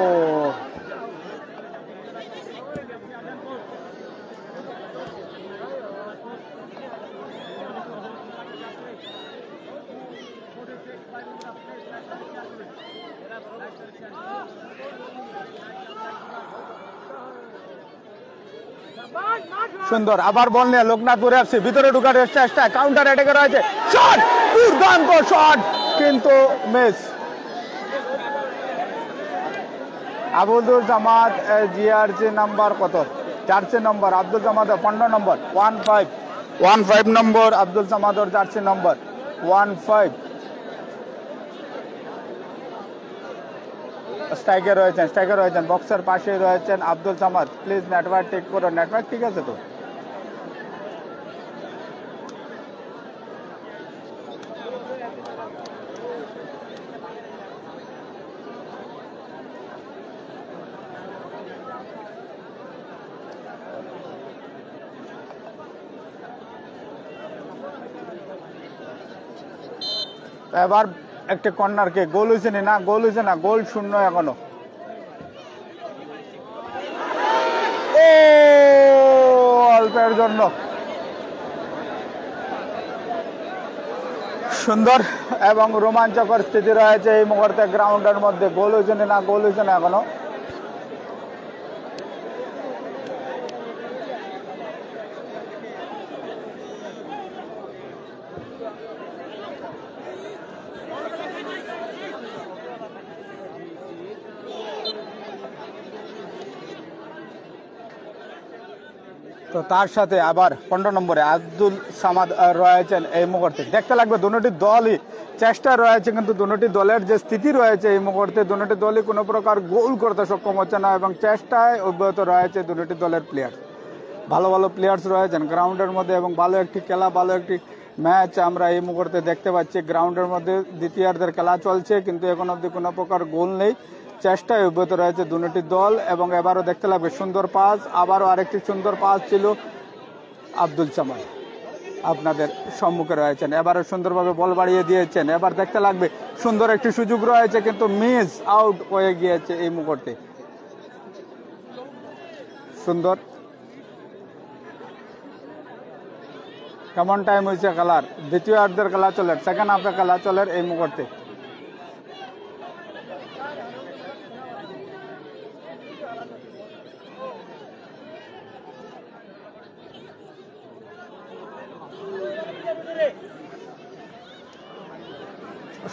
সুন্দর। আবার বল নিয়ে লোকনাথপুর এফসি ভিতরে ঢোকার চেষ্টা, কাউন্টার অ্যাটাকে রয়েছে, শট, দুর্দান্ত শট কিন্তু মিস। আব্দুল জামাদ জিআরজি নাম্বার কত? জার্সি নম্বর আব্দুল জামাদ 15 নম্বর 15 নম্বর আব্দুল জামাদর জার্সি নম্বর 15। স্ট্রাইকার রয়েছেন বক্সের পাশে রয়েছেন আব্দুল জামাদ। প্লিজ নেটওয়ার্ক ঠিক করো, নেটওয়ার্ক ঠিক আছে তো? এবার একটা কর্নার কে গোল হয়েছে না? গোল হয়েছে না, গোল শূন্য এখনো। ও অল্পের জন্য সুন্দর এবং রোমাঞ্চকর স্থিতি রয়েছে এই মুহূর্তে গ্রাউন্ডের মধ্যে। গোল হয়েছে না? গোল হয়েছে না এখনো। তো তার সাথে আবার 15 নম্বরে আব্দুল সামাদ রয়েছেন এই মুহূর্তে। দেখতে লাগবে দুটি দলই চেষ্টা রয়েছে, কিন্তু দুটি দলের যে স্থিতি রয়েছে এই মুহূর্তে দুটি দলই কোনো প্রকার গোল করতে সক্ষম হচ্ছে না, এবং চেষ্টায় অব্যাহত রয়েছে দুটি দলের প্লেয়ার। ভালো ভালো প্লেয়ার্স রয়েছেন গ্রাউন্ডের মধ্যে, এবং ভালো একটি খেলা, ভালো একটি ম্যাচ আমরা এই মুহূর্তে দেখতে পাচ্ছি। গ্রাউন্ডের মধ্যে দ্বিতীয়ার্ধের খেলা চলছে, কিন্তু এখন অব্দি কোনো প্রকার গোল নেই। চেষ্টায় অব্যাহত রয়েছে দুটি দল, এবং এবারও দেখতে লাগবে সুন্দর পাস, আবারও আরেকটি সুন্দর পাস ছিল আব্দুল সামাদ আপনাদের সম্মুখে রয়েছেন। এবারও সুন্দরভাবে বল বাড়িয়ে দিয়েছেন, এবার দেখতে লাগবে সুন্দর একটি সুযোগ রয়েছে, কিন্তু মিস আউট হয়ে গিয়েছে এই মুহূর্তে। সুন্দর কেমন টাইম হয়েছে খেলার? দ্বিতীয় অর্ধের খেলা চলে, সেকেন্ড হাফের খেলা চলে এই মুহূর্তে।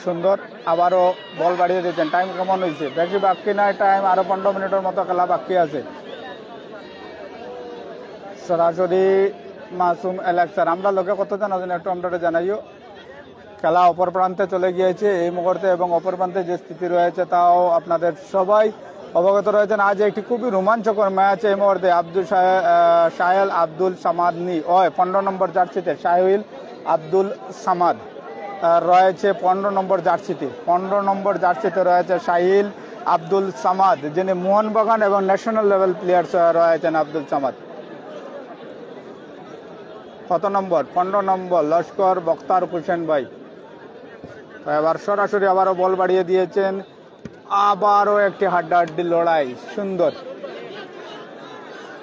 সুন্দর আবারও বল বাড়িয়ে দিয়েছেন। টাইম কেমন হয়েছে? বেশি বাকি নয় টাইম, আরো 15 মিনিটের মতো খেলা বাকি আছে। সরাসরি মাসুম এলেক্সার আমরা লোকে কতজন আছেন একটু আমরা জানাইও। খেলা অপর প্রান্তে চলে গিয়েছে এই মুহূর্তে, এবং অপর প্রান্তে যে স্থিতি রয়েছে তাও আপনাদের সবাই অবগত রয়েছেন। আজ একটি খুবই রোমাঞ্চকর ম্যাচ এই মুহূর্তে। সাহেল আব্দুল সামাদ 15 নম্বর জার্সিতে সাহেল আব্দুল সামাদ রয়েছে 15 নম্বর জার্সিতে। 15 নম্বর জার্সিতে রয়েছে সাহিল আব্দুল সামাদ, যিনি মোহনবাগান এবং ন্যাশনাল লেভেল প্লেয়ার্স রয়েছেন আব্দুল সামাদ। কত নম্বর? 15 নম্বর লস্কর বক্তার হোসেন ভাই। এবার সরাসরি আবারও বল বাড়িয়ে দিয়েছেন, আবারও একটি হাড্ডাহাড্ডি লড়াই। সুন্দর,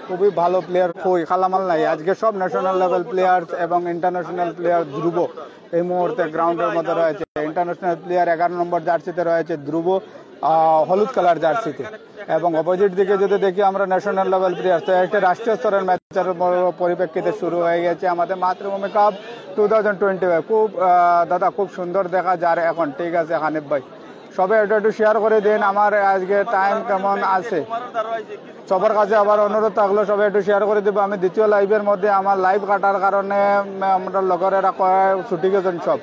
খুবই ভালো প্লেয়ার, কই খালামাল নাই আজকে। সব ন্যাশনাল লেভেল প্লেয়ার এবং ইন্টারন্যাশনাল প্লেয়ার ধ্রুব এই মুহূর্তে গ্রাউন্ডের মধ্যে রয়েছে। ইন্টারন্যাশনাল প্লেয়ার 11 নম্বর জার্সিতে রয়েছে ধ্রুব, হলুদ কালার জার্সিতে। এবং অপোজিট দিকে যদি দেখি আমরা ন্যাশনাল লেভেল প্লেয়ার, তো একটা রাষ্ট্রীয় স্তরের ম্যাচের পরিপ্রেক্ষিতে শুরু হয়ে গেছে আমাদের মাতৃভূমি কাপ 2025। খুব দাদা খুব সুন্দর দেখা যার এখন। ঠিক আছে হানিফ ভাই, সবাই একটু একটু শেয়ার করে দিন। আমার আজকে টাইম কেমন আছে সবার কাছে আবার অনুরোধ থাকলো সবাই একটু শেয়ার করে দেবো। আমি দ্বিতীয় লাইভের মধ্যে আমার লাইভ কাটার কারণে আমরা লগরেরা কয় ছুটি গেছেন সব,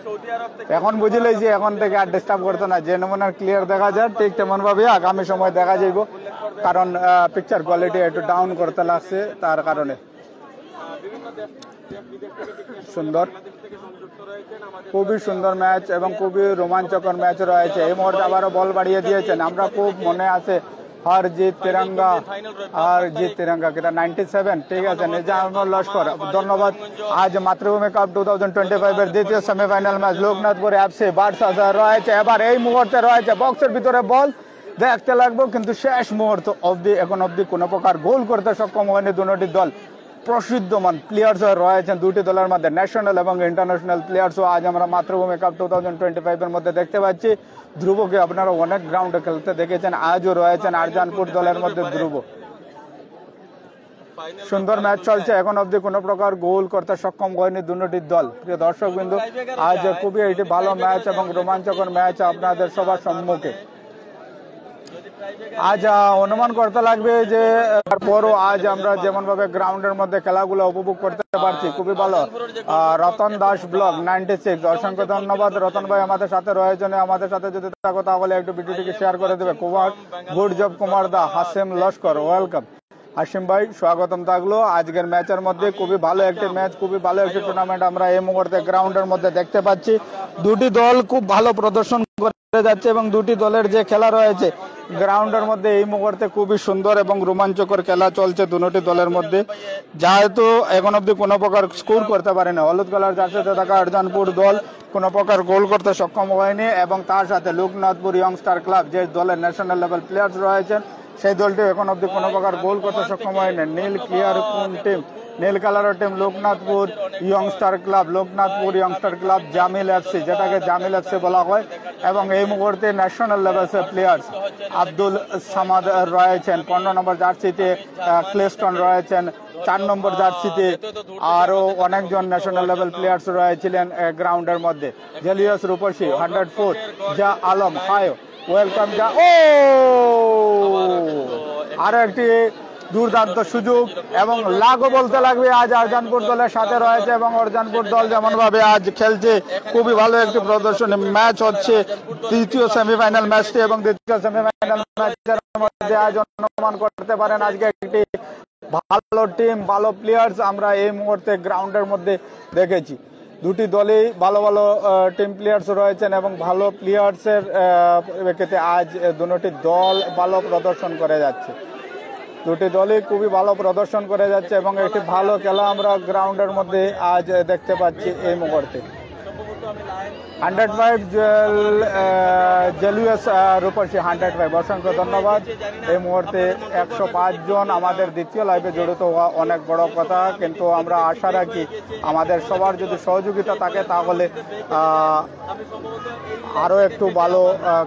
এখন বুঝলেই যে এখন থেকে আর ডিস্টার্ব করতো না, যে নমুনার ক্লিয়ার দেখা যায় ঠিক তেমন ভাবে আগামী সময় দেখা যাইব, কারণ পিকচার কোয়ালিটি একটু ডাউন করতে লাগছে তার কারণে। সুন্দর, খুবই সুন্দর ম্যাচ এবং খুবই রোমাঞ্চকর ম্যাচ রয়েছে। এই মুহূর্তে আবারও বল বাড়িয়ে দিয়েছেন, আমরা খুব মনে আছে হার জিত তিরঙ্গা, হার জিত তিরঙ্গা কেটা 97, ঠিক আছে নিজামুল লস্কর ধন্যবাদ। আজ মাতৃভূমি কাপ 2025 এর দ্বিতীয় সেমিফাইনাল ম্যাচ লোকনাথপুর এফসি বার্সাস রয়েছে। এবার এই মুহূর্তে রয়েছে বক্সের ভিতরে বল দেখতে লাগবে, কিন্তু শেষ মুহূর্ত অবধি এখন অবধি কোনো প্রকার গোল করতে সক্ষম হয়নি দুটি দল। প্রসিদ্ধমান প্লেয়ার্স রয়েছেন দুটি দলের মধ্যে, ন্যাশনাল এবং ইন্টারন্যাশনাল প্লেয়ার্সও আজ আমরা মাতৃভূমি কাপ 2025 এর মধ্যে দেখতে পাচ্ছি। ধ্রুবকে আপনারা অনেক গ্রাউন্ডে খেলতে দেখেছেন, আজও রয়েছেন আরজানপুর দলের মধ্যে ধ্রুব। সুন্দর ম্যাচ চলছে, এখন অবধি কোনো প্রকার গোল করতে সক্ষম হয়নি দুটি দল। প্রিয় দর্শক বিন্দু, আজ খুবই এটি ভালো ম্যাচ এবং রোমাঞ্চকর ম্যাচ আপনাদের সবার সম্মুখে। আজ অনুমান করতে লাগবে যে তারপরও আজ আমরা যেমন ভাবে গ্রাউন্ডের মধ্যে খেলাগুলো উপভোগ করতে পারছি, খুবই ভালো। রতন দাস ব্লগ 96, অসংখ্য ধন্যবাদ রতন ভাই আমাদের সাথে রয়েছেন। আমাদের সাথে যদি থাকো তাহলে একটু ভিডিওটিকে শেয়ার করে দেবে। কুমার গুড জব কুমার দা, হাসিম লস্কর ওয়েলকাম। হাসিম ভাই স্বাগতম থাকলো আজকের ম্যাচের মধ্যে। খুবই ভালো একটি ম্যাচ, খুবই ভালো একটি টুর্নামেন্ট আমরা এই মুহূর্তে গ্রাউন্ডের মধ্যে দেখতে পাচ্ছি। দুটি দল খুব ভালো প্রদর্শন করে যাচ্ছে এবং দুটি দলের যে খেলা রয়েছে গ্রাউন্ডের মধ্যে এই মুহূর্তে খুবই সুন্দর এবং রোমাঞ্চকর খেলা চলছে দুটি দলের মধ্যে। যেহেতু এখন অব্দি কোনো প্রকার স্কোর করতে পারে না, হলুদ কালার জার্সিতে থাকা আরজানপুর দল কোনো প্রকার গোল করতে সক্ষম হয়নি, এবং তার সাথে লোকনাথপুর ইয়ংস্টার ক্লাব যে দলের ন্যাশনাল লেভেল প্লেয়ার্স রয়েছেন সেই দলটি এখন অব্দি কোনো প্রকার গোল করতে সক্ষম হয়নি। নীল ক্লিয়ার কোন টিম, নীল কালারের team Loknathpur ইয়ংস্টার club, Loknathpur ইয়ংস্টার club Jamil FC, যেটাকে জামিল এফসি বলা হয়। এবং এই মুহূর্তে ন্যাশনাল লেভেলের প্লেয়ার্স আব্দুল সামাদ রয়েছেন 15 নম্বর জার্সিতে, ক্লেস্টন রয়েছেন 4 নম্বর জার্সিতে, আরো অনেকজন ন্যাশনাল লেভেল প্লেয়ার্স রয়েছিলেন গ্রাউন্ডের মধ্যে। জেলিয়াস রূপসী 104, যা আলম হায় ওয়েলকাম, যা ও আরো একটি দুর্দান্ত সুযোগ এবং লাগও বলতে লাগবে আজ আরজানপুর দলের সাথে রয়েছে। এবং আরজানপুর দল যেমন ভাবে আজ খেলছে খুবই ভালো একটি প্রদর্শন ম্যাচ হচ্ছে তৃতীয় সেমিফাইনাল ম্যাচটি, এবং দ্বিতীয় সেমিফাইনাল ম্যাচের মধ্যে আজ অনুমান করতে পারেন আজকে একটি ভালো টিম, ভালো প্লেয়ার্স আমরা এই মুহূর্তে গ্রাউন্ডের মধ্যে দেখেছি। দুটি দলেই ভালো ভালো টিম প্লেয়ার্স রয়েছেন এবং ভালো প্লেয়ার্সের ক্ষেত্রে আজ দুটি দল ভালো প্রদর্শন করে যাচ্ছে। দুটি দলই খুবই ভালো প্রদর্শন করে যাচ্ছে এবং একটি ভালো খেলা আমরা গ্রাউন্ডের মধ্যে আজ দেখতে পাচ্ছি এই মুহূর্তে। 105 জেলিয়াস রূপসী 105, অসংখ্য ধন্যবাদ। এই মুহূর্তে 105 জন আমাদের দ্বিতীয় লাইভে জড়িত হওয়া অনেক বড় কথা, কিন্তু আমরা আশা রাখি আমাদের সবার যদি সহযোগিতা থাকে তাহলে আরো একটু ভালো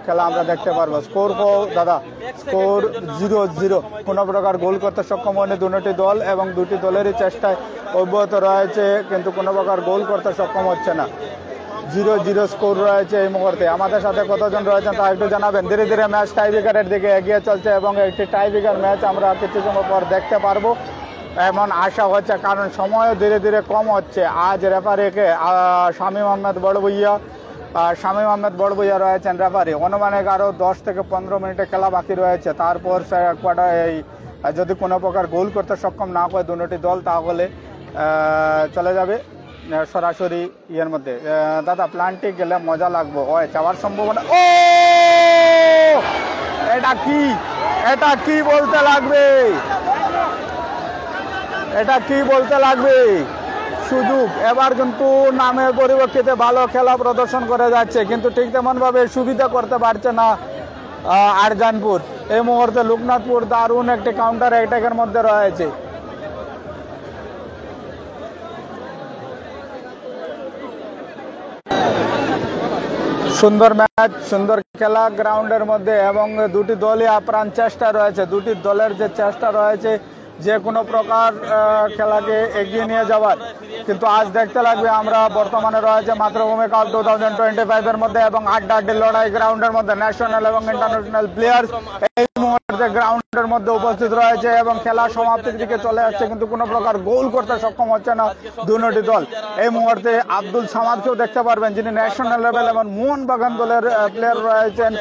খেলা আমরা দেখতে পারবো। স্কোর দাদা, স্কোর 0-0, কোনো প্রকার গোল করতে সক্ষম হয়নি দুটি দল এবং দুটি দলেরই চেষ্টায় অব্যাহত রয়েছে, কিন্তু কোনো প্রকার গোল করতে সক্ষম হচ্ছে না। 0-0 স্কোর রয়েছে এই মুহূর্তে। আমাদের সাথে কতজন রয়েছেন তা একটু জানাবেন। ধীরে ধীরে ম্যাচ টাইব্রেকারের দিকে এগিয়ে চলছে এবং একটি টাইব্রেকার ম্যাচ আমরা কিছু সময় পর দেখতে পারবো এমন আশা হচ্ছে, কারণ সময়ও ধীরে ধীরে কম হচ্ছে। আজ রেফারিকে শামীম আহমেদ বড়বইয়া রয়েছেন রেফারি। অনুমানিক আরও 10 থেকে 15 মিনিটে খেলা বাকি রয়েছে। তারপর এই যদি কোনো প্রকার গোল করতে সক্ষম না হয় দুটি দল তাহলে চলে যাবে সরাসরি ইয়ের মধ্যে। দাদা প্ল্যান্টে গেলে মজা লাগবো, ওই যাওয়ার সম্ভাবনা। ও এটা কি বলতে লাগবে, এটা কি বলতে লাগবে সুযোগ। এবার কিন্তু নামের পরিপ্রেক্ষিতে ভালো খেলা প্রদর্শন করে যাচ্ছে, কিন্তু ঠিক তেমন ভাবে সুবিধা করতে পারছে না আরজানপুর। এই মুহূর্তে লোকনাথপুর দারুণ একটি কাউন্টার অ্যাটাকের মধ্যে রয়েছে। সুন্দর ম্যাচ, সুন্দর খেলা গ্রাউন্ডের মধ্যে এবং দুটি দলই আপ্রাণ চেষ্টা রয়েছে। দুটি দলের যে চেষ্টা রয়েছে যে কোনো প্রকার খেলাকে এগিয়ে নিয়ে যাওয়ার। কিন্তু আজ দেখতে লাগবে আমরা বর্তমানে রয়েছে মাতৃভূমি কাপ 2025 এর মধ্যে এবং আড্ডাআড্ডি লড়াই গ্রাউন্ডের মধ্যে ন্যাশনাল এবং ইন্টারন্যাশনাল প্লেয়ার্স এই মুহূর্তে গ্রাউন্ডের মধ্যে উপস্থিত রয়েছে এবং খেলা সমাপ্তির দিকে চলে আসছে, কিন্তু কোনো প্রকার গোল করতে সক্ষম হচ্ছে না দুটি দল। এই মুহূর্তে আব্দুল সামাদকেও দেখতে পারবেন, যিনি ন্যাশনাল লেভেল এবং মোহনবাগান দলের প্লেয়ার রয়েছেন।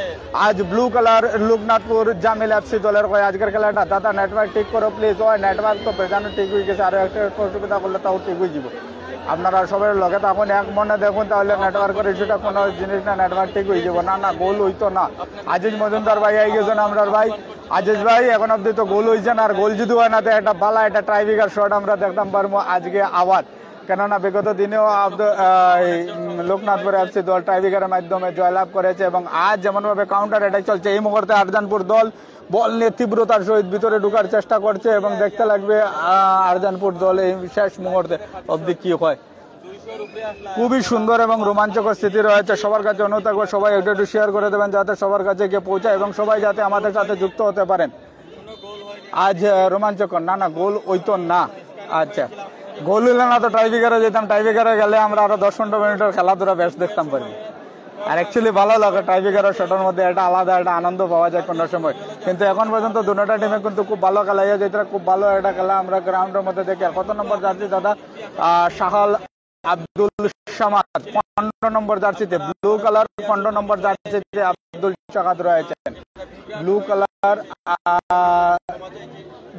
আজ blue colour Loknathpur Jamil FC দলের হয়ে আজকের খেলাটা। দাদা নেটওয়ার্ক ঠিক করো প্লিজ। ওই নেটওয়ার্ক তো বেজানো ঠিক হয়ে গেছে, আরো একটা অসুবিধা করলে তাও ঠিক হয়ে যাব। আপনারা সবাই লগে তখন এক মনে দেখুন, তাহলে নেটওয়ার্কের ইস্যুটা কোনো জিনিস না, নেটওয়ার্ক ঠিক হয়ে যাব। না গোল হইতো না। আজিজ মজুমদার ভাই আই গেছেন আমরার ভাই। আজিজ ভাই এখন অব্দি তো গোল হয়েছে না, আর গোল যদি হয় না তো একটা বালা একটা ট্রাইব্রেকার শট আমরা দেখতাম পারবো আজকে আবার। কেননা বিগত দিনেও লোকনাথপুর এফসি দল ট্রাইব্রেকারের মাধ্যমে জয়লাভ করেছে এবং আজ যেমনভাবে কাউন্টার অ্যাটাক চলছে এই মুহূর্তে আরজানপুর দল বল নিয়ে তীব্রতার সহিত ভিতরে ঢোকার চেষ্টা করছে এবং দেখতে লাগবে আরজানপুর দল এই শেষ মুহূর্তে অবধি কি হয়। খুবই সুন্দর এবং রোমাঞ্চকর স্থিতি রয়েছে। সবার কাছে অনুরোধ থাকবে সবাই একটু শেয়ার করে দেবেন যাতে সবার কাছে গিয়ে পৌঁছায় এবং সবাই যাতে আমাদের সাথে যুক্ত হতে পারেন। আজ রোমাঞ্চকর। না গোল হইতো না। আচ্ছা গোল হইলে না তো টাইব্রেকারে যেতাম, টাইব্রেকারে গেলে আমরা আরো 10-15 মিনিটের খেলাধুলা বেশ দেখতাম পারি। আর অ্যাকচুয়ালি ভালো লাগে টাইব্রেকারের শটের মধ্যে একটা আলাদা একটা আনন্দ পাওয়া যায় কোনো সময়। কিন্তু এখন পর্যন্ত দুটো টিমে কিন্তু খুব ভালো খেলা যায়, যেটা খুব ভালো একটা খেলা আমরা গ্রাউন্ডের মধ্যে দেখি। কত নম্বর জার্সি দাদা? শাহাল আব্দুল সামাদ 15 নম্বর জার্সিতে, ব্লু কালার 15 নম্বর জার্সিতে আব্দুল সামাদ রয়েছেন, ব্লু কালার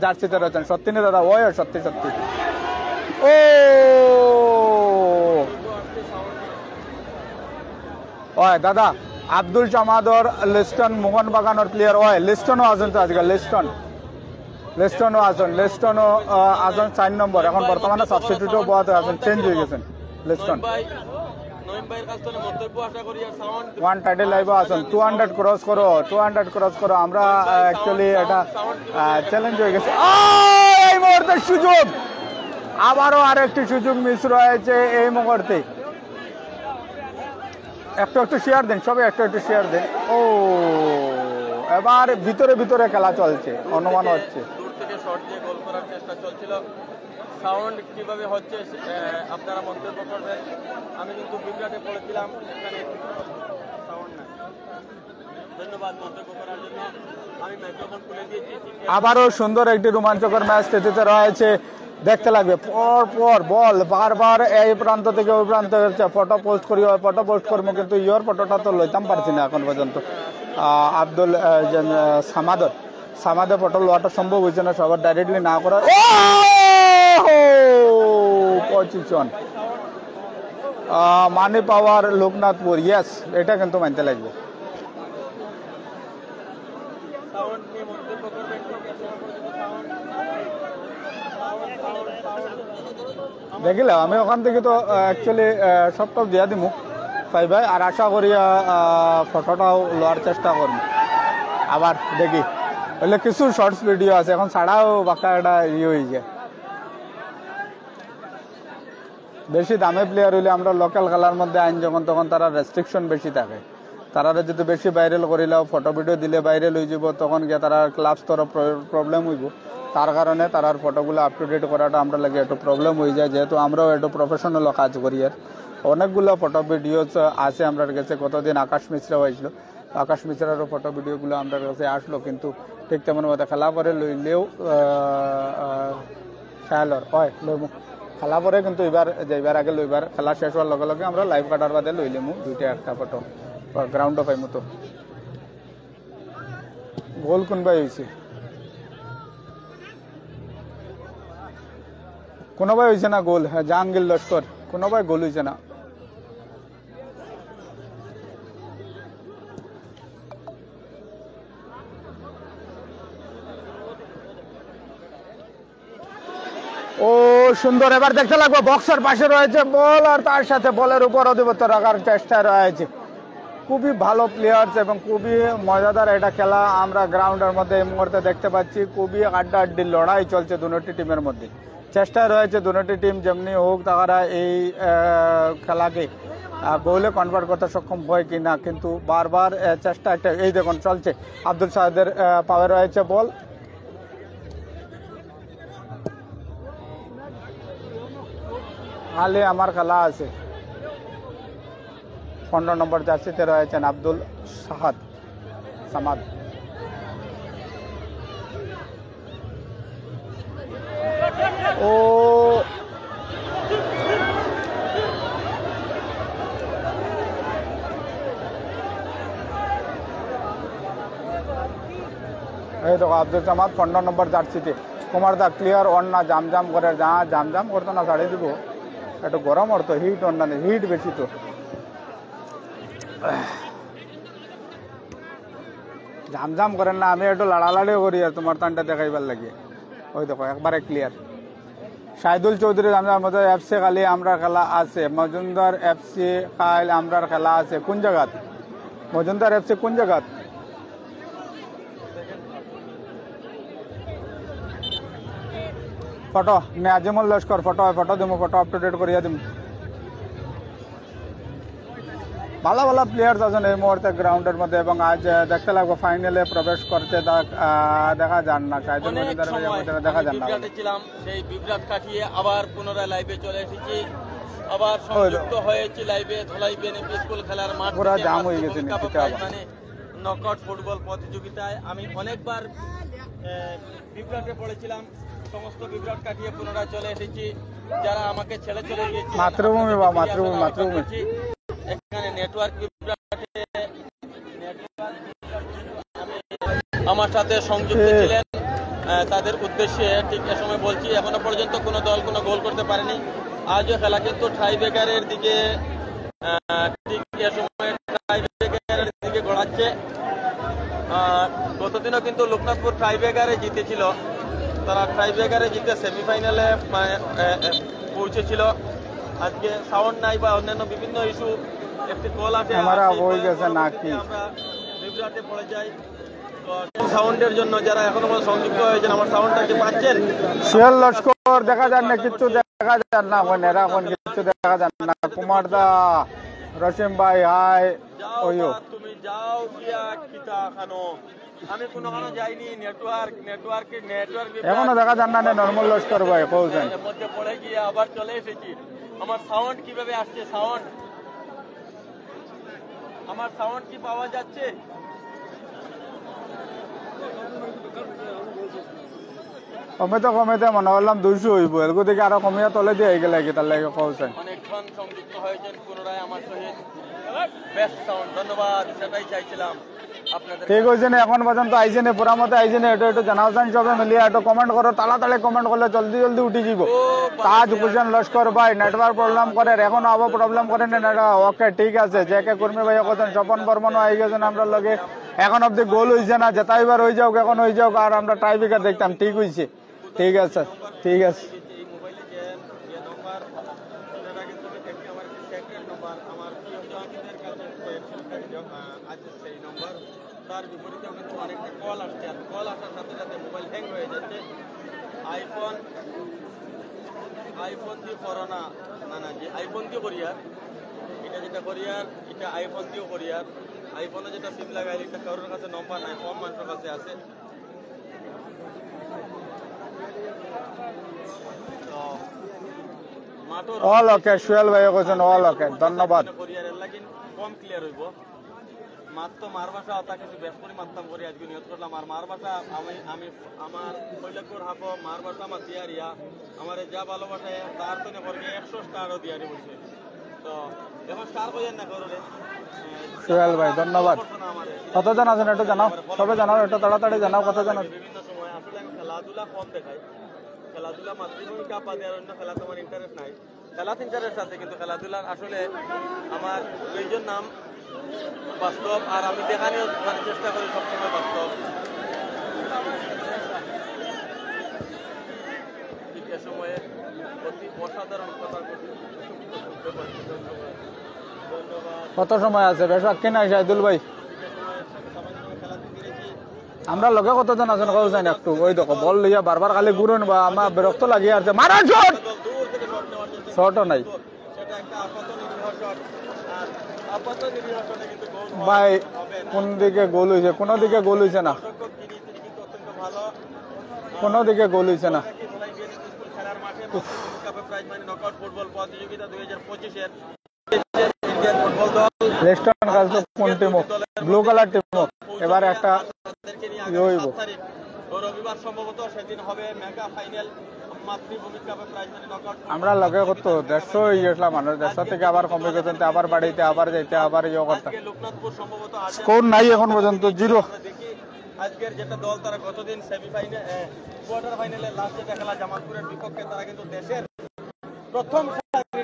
জার্সিতে রয়েছেন। সত্যি না দাদা? ওই সত্যি সত্যি। ও ওই দাদা আব্দুল সামাদর লিস্টন মোহনবাগানের প্লেয়ার। ওই লিস্টনও আছেন তো আজকাল, লিস্টনও আছেন, লিস্টনও আছেন 4 নম্বর। এখন বর্তমানে সাবস্টিটিউটও বোয়াতে আছেন, চেঞ্জ হয়ে গেছেন লিস্টন। 1 টাইটেল লাইভ আছেন। 200 ক্রস করো। আমরা অ্যাকচুয়ালি এটা চ্যালেঞ্জ হয়ে গেছে। এই মুহূর্তে সুযোগ, আবারও আরেকটি সুযোগ মিস রয়েছে এই মুহূর্তে। একটু শেয়ার দেন সবাই, একটু শেয়ার দেন। ও এবার ভিতরে খেলা চলছে, অনুমান হচ্ছে দূর থেকে শট দিয়ে গোল করার চেষ্টা চলছিল। সাউন্ড কিভাবে হচ্ছে আপনারা মন্তব্য করবেন। আমি কিন্তু বিভ্রাটে পড়েছিলাম, এখানে সাউন্ড না। ধন্যবাদ মন্তব্য করার জন্য। আমি মাইক্রোফোন খুলে দিয়েছি। আবারও সুন্দর একটি রোমাঞ্চকর ম্যাচ স্থিতিতে রয়েছে। দেখতে লাগবে পর বল বারবার এই প্রান্ত থেকে ওই প্রান্ত হচ্ছে। ফটো পোস্ট করবো কিন্তু ইয়োর ফটোটা তো লইতাম পারছি না এখন পর্যন্ত। আব্দুল সামাদের ফটো লওয়াটা সম্ভব হয়েছে না, সবার ডাইরেক্টলি না করার পজিশন। মানি পাওয়ার লোকনাথপুর, ইয়েস এটা কিন্তু মানতে লাগবে। দেখিলে আমি ওখান থেকে তো অ্যাকচুয়ালি সবটাও দিয়া দিমু ভাই আর আশা করি ফটোটাও লওয়ার চেষ্টা করবো। আবার দেখি বলে কিছু শর্টস ভিডিও আছে এখন ছাড়াও বাঁকা একটা হয়ে যায়। বেশি দামে প্লেয়ার হইলে আমরা লোকাল খেলার মধ্যে আইন যখন তখন তারা রেস্ট্রিকশন বেশি থাকে। তারা যদি বেশি ভাইরাল করিলেও ফটো ভিডিও দিলে ভাইরাল হয়ে যাব, তখন গিয়ে তারা ক্লাবস তরফ প্রবলেম হইব। তার কারণে তার ফটোগুলো আপ টু ডেট করাটা আমরা লাগে একটু প্রবলেম হয়ে যায়, যেহেতু আমরাও একটু প্রফেশনাল কাজ করি। আর অনেকগুলো ফটো ভিডিওস আছে আমার কাছে। কতদিন আকাশ মিশ্রা হয়েছিল, আকাশ মিশ্রারও ফটো ভিডিওগুলো আমার কাছে আসলো, কিন্তু ঠিক তেমন মতো খেলা করে লইলেও খেয়ালর হয় লইমু খেলা পরে। কিন্তু এবার আগে লইবার খেলা শেষ হওয়ার লগে লগে আমরা লাইভ কাটার বাদে লইলেমু 2টা 1টা ফটো গ্রাউন্ডও পাইমু। তো গোল কোনবাই হয়েছে, কোনোবাই হয়েছে না গোল? হ্যাঁ জাহাঙ্গীর লস্কর, কোনোবাই গোল হয়েছে না। ও সুন্দর, এবার দেখতে লাগবে বক্সের পাশে রয়েছে বল আর তার সাথে বলের উপর আধিপত্য রাখার চেষ্টা রয়েছে। খুবই ভালো প্লেয়ার্স এবং খুবই মজাদার এটা খেলা আমরা গ্রাউন্ডের মধ্যে এই মুহূর্তে দেখতে পাচ্ছি। খুবই আড্ডাআড্ডি লড়াই চলছে দুটি টিমের মধ্যে। চেষ্টা রয়েছে দুটি টিম যেমনি হোক তারা এই খেলাকে গোলে কনভার্ট করতে সক্ষম হয় কিনা, কিন্তু বারবার চেষ্টা একটা এই দেখুন চলছে। আব্দুল সাহেদের পাওয়ার রয়েছে বল, কালি আমার খেলা আছে 15 নম্বর জার্সিতে রয়েছেন আব্দুল সামাদ। ও এই দেখো আব্দুল সামাদ 15 নম্বর জার্সিতে। কুমার দা ক্লিয়ার অন না জাম করে, যা জাম করতো না ছাড়িয়ে দিব, একটু গরম হতো, হিট অন না, হিট বেশি তো। জাম করেন না, আমি একটু লাড়ালাড়িও করি আর তোমার টানটা দেখাইবার লাগে। ওই দেখো একবারে ক্লিয়ার। শাহিদুল চৌধুরী জামজাম মধ্যে এফসি খালি আমরা খেলা আছে, মজুমদার এফসি খাইল আমরার খেলা আছে কোন জায়গাত? মজুমদার এফসি কোন জায়গাত? ফটো নাজিমুল লস্কর ফটো দিব, ফটো আপ টু ডেট করিয়া দিব। ভালো ভালো প্লেয়ার্স আছেন এই মুহূর্তে গ্রাউন্ডের মধ্যে এবং আজ দেখতে লাগবে ফাইনালে প্রবেশ করতে দেখা যান না, শাহিদুল মজুমদার দেখা যান না। ছিলাম সেই বিভ্রাট কাটিয়ে আবার পুনরায় লাইভে চলে এসেছি, আবার সংযুক্ত হয়েছি লাইভে। ধলাই বিএনপি স্কুল খেলার মাঠ পুরো জাম হয়ে গেছে মানে নকআউট ফুটবল প্রতিযোগিতায় আমি অনেকবার বিভ্রাটে পড়েছিলাম, সমস্ত বিভ্রাট কাটিয়ে পুনরায় চলে এসেছি। যারা আমাকে ছেড়ে চলে গিয়েছে মাতৃভূমি বা মাতৃভূমি এখানে নেটওয়ার্ক বিভ্রাটে আমার সাথে সংযুক্ত ছিলেন, তাদের উদ্দেশ্যে ঠিক এ সময় বলছি এখনো পর্যন্ত কোনো দল কোনো গোল করতে পারেনি। আজও খেলা কিন্তু ট্রাইব্রেকারের দিকে ঠিক এ সময় ট্রাইব্রেকারের দিকে গড়াচ্ছে। গতদিনও কিন্তু লোকনাথপুর ট্রাইব্রেকারে জিতেছিল, তারা ট্রাইব্রেকারে জিতে সেমিফাইনালে পৌঁছেছিল। আজকে সাউন্ড নাই বা অন্যান্য বিভিন্ন ইস্যু, একটি কল আসে আমরা বিভ্রাটে পড়ে যাই। তো সাউন্ডের জন্য যারা এখনো সংযুক্ত হয়েছেন আমার সাউন্ডটা কি পাচ্ছেন? সোহেল লস্কর দেখা যান না, কিচ্ছু দেখা যান না, এখন কিচ্ছু দেখা যান না। কুমার দা, রসিম ভাই হাই, ওইও তুমি যাও গিয়া কিতা খানো, আমি কোনো যাইনি। নেটওয়ার্ক এখনো দেখা যান না। নর্মাল লস্কর ভাই কৌছেন এর মধ্যে পড়ে গিয়ে আবার চলে এসেছি। আমার সাউন্ড কিভাবে আসছে? আমার সাউন্ড কি পাওয়া যাচ্ছে? কমিতে মনে করলাম 200 হইব, এরকম থেকে আরো কমিয়া তলে দিয়ে গেলে তার লাগে কৌছেন। অনেকক্ষণ সংযুক্ত হয়েছেন পুনরায় আমার সহিত, বেস্ট সাউন্ড, ধন্যবাদ। সেটাই চাইছিলাম আপনাদের। ঠিক হয়েছে না, এখন পর্যন্ত আইসেন পুরা মতে আইসেন, একটু জানাওছেন সবে মিলিয়ে, একটু কমেন্ট করো, তাড়াতাড়ি কমেন্ট করলে জলদি উঠি যাব। তাজ হোসেন লস্কর ভাই নেটওয়ার্ক প্রবলেম করে, এখন আবার প্রবলেম করেন না। ওকে ঠিক আছে, যে কে কর্মী ভাই করছেন, স্বপন বর্মনও আই গেছেন আমরা লগে। এখন অব্দি গোল হয়েছে না, যেতাইবার হয়ে যাওক, এখন হয়ে যাওক, আর আমরা ট্রাইব্রেকার দেখতাম। ঠিক হয়েছে, ঠিক আছে, ঠিক আছে। তার বিপরীতেও কিন্তু অনেকটা কল আসছে, আর কল আসার সাথে সাথে মোবাইল হ্যাং হয়ে যাচ্ছে। আইফোন দিয়ে করোনা না যে আইফোন দিয়ে করিয়ার, এটা যেটা করিয়ার, এটা আইফোন দিয়েও করিয়ার। আইফোনে যেটা সিম লাগাই, এটা কারোর কাছে নম্বর নাই, কম মানুষের কাছে আছে। অল ওকে, সোহেল ভাই কইছেন অল ওকে, ধন্যবাদ। করিয়ারের লাগি কম ক্লিয়ার হইব। মাত্র মার ভাষা অতা কিছু বেশ করে মারতাম করি, আজকে নিয়ত করলাম। আর মার ভাষা আমি আমার কৈলাকুর হাফ মার ভাষা আমার দিয়ারিয়া, আমার যা ভালোবাসায় তার তো করবে 100 স্টারও দিয়ারি বলছে। তো এখন স্টার বইয়ের না করলে সোহেল ভাই ধন্যবাদ। কতজন আছেন একটু জানাও, সবে জানাও, একটু তাড়াতাড়ি জানাও কতজন আছে। বিভিন্ন সময় আসলে আমি খেলাধুলা কম দেখাই, খেলাধুলা মাতৃভূমি কাপ বাদে আর অন্য খেলা তোমার ইন্টারেস্ট নাই। খেলাতে ইন্টারেস্ট আছে, কিন্তু খেলাধুলার আসলে আমার দুইজন নাম বাস্তব, আর আমি দেখানিও চেষ্টা করি সবসময় বাস্তব। ঠিক এ সময়ে অতি অসাধারণ কথা কত সময় আছে? বেশ বাকি নাই শাহিদুল ভাই, আমরা লগে কতজন আছেন কৌছেন একটু। ওই দেখো বল লইয়া বারবার খালি ঘুরুন, বা আমার বিরক্ত লাগিয়ে আছে। মারা শট, শটও নাই ভাই। কোন দিকে গোল হয়েছে? কোনো দিকে গোল হয়েছে না, কোনো দিকে গোল হয়েছে না। খেলার মাঠে কাপে প্রাইজ মানি নকআউট ফুটবল প্রতিযোগিতা 2025 এর ইন্ডিয়ান ফুটবল দল লেস্টন গার্লস কোন টিম ব্লু কালার টিম এবার একটা তাদেরকে নিয়ে ইয়ে হইব। 7 তারিখ ও রবিবার সম্ভবত সেদিন হবে মেগা ফাইনাল মাতৃভূমি কাপে প্রাইজ মানি নকআউট। আমরা লগে করতো 150 ইয়েলা মানুষ 150 থেকে আবার কমে গেছেন আবার বাড়িতে আবার যাইতে আবার ইয়ে করতে আজকে লোকনাথপুর সম্ভবত স্কোর নাই এখন পর্যন্ত 0। আমরা দেখি আজকের যেটা দল তারা গতদিন সেমিফাইনাল কোয়ার্টার ফাইনালে লাস্টে খেলা জামালপুরের বিপক্ষে তারা কিন্তু দেশের প্রথম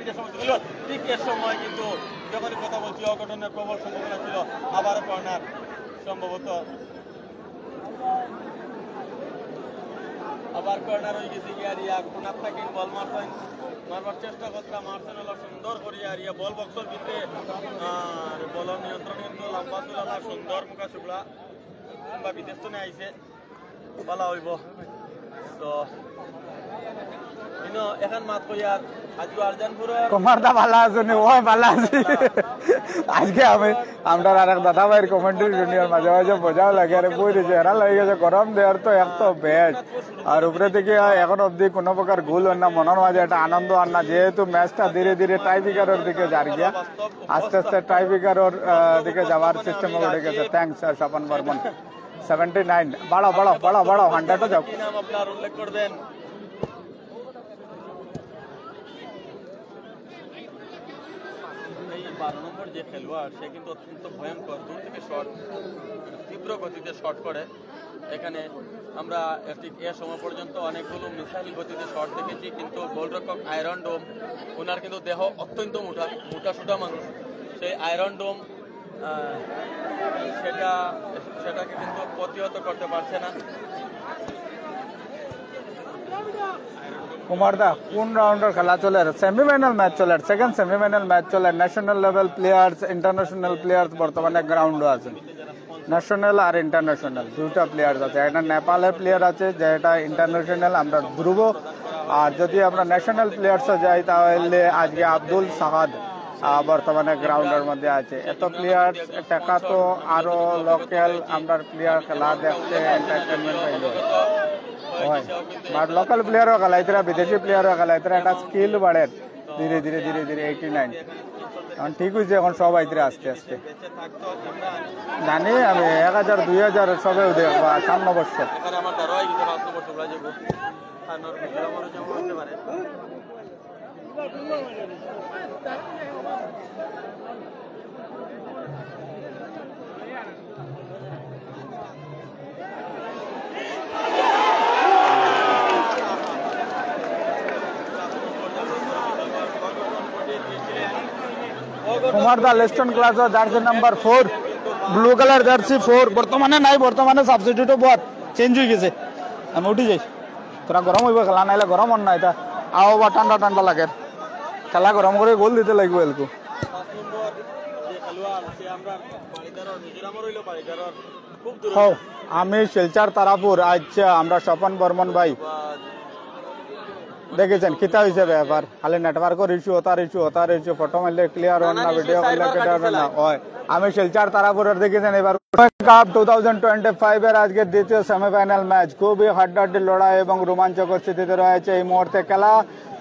যে সময় ছিল ঠিক এর সময় কিন্তু যখনই কথা বলছি অঘটনের প্রবল সম্ভাবনা ছিল আবারও কর্নার সম্ভবত আবার কর্নার হয়ে গেছে গিয়া কোনার থেকে বল মারবার চেষ্টা করতাম মারছেন হলো সুন্দর করিয়া রিয়া বল বক্সর ভিতরে আর বল নিয়ন্ত্রণ কিন্তু লম্বা তুলা সুন্দর মুখা শুকলা বা বিদেশ তো আইছে বলা হইব তো এখন মাত কইয়া আজকে আরজানপুর কুমারদা ভালো আছে নি ও ভালো আছে আজকে আমরা আরেক দাদা ভাইয়ের কমেন্ট্রি জুনিয়র মাঝে মাঝে বোঝাও লাগে আরে বই দিয়েছে এরা লাগে গেছে গরম দেওয়ার তো এক তো ব্যাট আর উপরে থেকে এখন অব্দি কোনো প্রকার গোল হয় না মনের মাঝে একটা আনন্দ আর না যেহেতু ম্যাচটা ধীরে ধীরে টাইব্রেকারের দিকে যার গিয়া আস্তে আস্তে টাইব্রেকারের দিকে যাওয়ার সিস্টেম উঠে গেছে থ্যাংকস স্বপন বর্মন 79 বাড়াও বাড়াও বাড়াও বাড়াও 100 যাও কি নাম আপনার উল্লেখ করবেন এই 12 নম্বর যে খেলোয়াড় সে কিন্তু অত্যন্ত ভয়ঙ্কর দূর থেকে শট তীব্র গতিতে শট করে এখানে আমরা ঠিক এ সময় পর্যন্ত অনেকগুলো মিসাইল গতিতে শট দেখেছি কিন্তু গোলরক্ষক আয়রন ডোম ওনার কিন্তু দেহ অত্যন্ত মোটা সোটা মানুষ সেই আয়রন ডোম সেটাকে কিন্তু প্রতিহত করতে পারছে না। কুমারদা কোন রাউন্ডের খেলা চলে সেমিফাইনাল ম্যাচ চলে সেকেন্ড সেমিফাইনাল ম্যাচ চলে national level players international players বর্তমানে গ্রাউন্ডে আছে ন্যাশনাল আর ইন্টারন্যাশনাল দুইটা প্লেয়ার্স আছে একটা নেপালের প্লেয়ার আছে যেটা ইন্টারন্যাশনাল আমরা ধ্রুব আর যদি আমরা ন্যাশনাল প্লেয়ার্সে যাই তাহলে আজকে আব্দুল সাহাদ বর্তমানে গ্রাউন্ডের মধ্যে আছে এত প্লেয়ার টাকা তো আরো লোকাল আমরা প্লেয়ার খেলা দেখতে এন্টারটেনমেন্ট পাইলো হয় বাট লোকাল প্লেয়ারও খেলাইতরা বিদেশি প্লেয়ারও খেলাইতরা একটা স্কিল বাড়ে ধীরে ধীরে ধীরে ধীরে 89 এখন ঠিক হয়েছে এখন সব আইতরা আস্তে আস্তে জানি আমি 1000 2000 সবে দেখবা 5 বছর এখানে আমার দাঁড়াই গেছে 5 বছর রাজে খানোর বিক্রমর যেমন হতে পারে কুমারদা লেস্টন ক্লাস jersey number 4 blue colour jersey 4 বর্তমানে নাই বর্তমানে সাবস্টিটিউটও বহুত চেঞ্জ হয়ে গেছে আমি উঠি যাই তোরা গরম হইব খেলা নাইলে গরম হন না এটা আও বা ঠান্ডা ঠান্ডা লাগে খেলা গরম করে গোল দিতে লাগবে এলকু আমি শিলচর তারাপুর আচ্ছা আমরা স্বপন বর্মন ভাই দেখেছেন কিতা হয়েছে ব্যাপার খালি নেটওয়ার্কের ইস্যু ওতার ইস্যু ফটো মারলে ক্লিয়ার হন না ভিডিও করলে ক্লিয়ার হন না হয় আমি শিলচর তারাপুরের দেখেছেন এবার কাপ 2025 এর আজকে দ্বিতীয় সেমিফাইনাল ম্যাচ খুবই হাড্ডাহাড্ডি লড়াই এবং রোমাঞ্চকর স্থিতিতে রয়েছে এই মুহূর্তে খেলা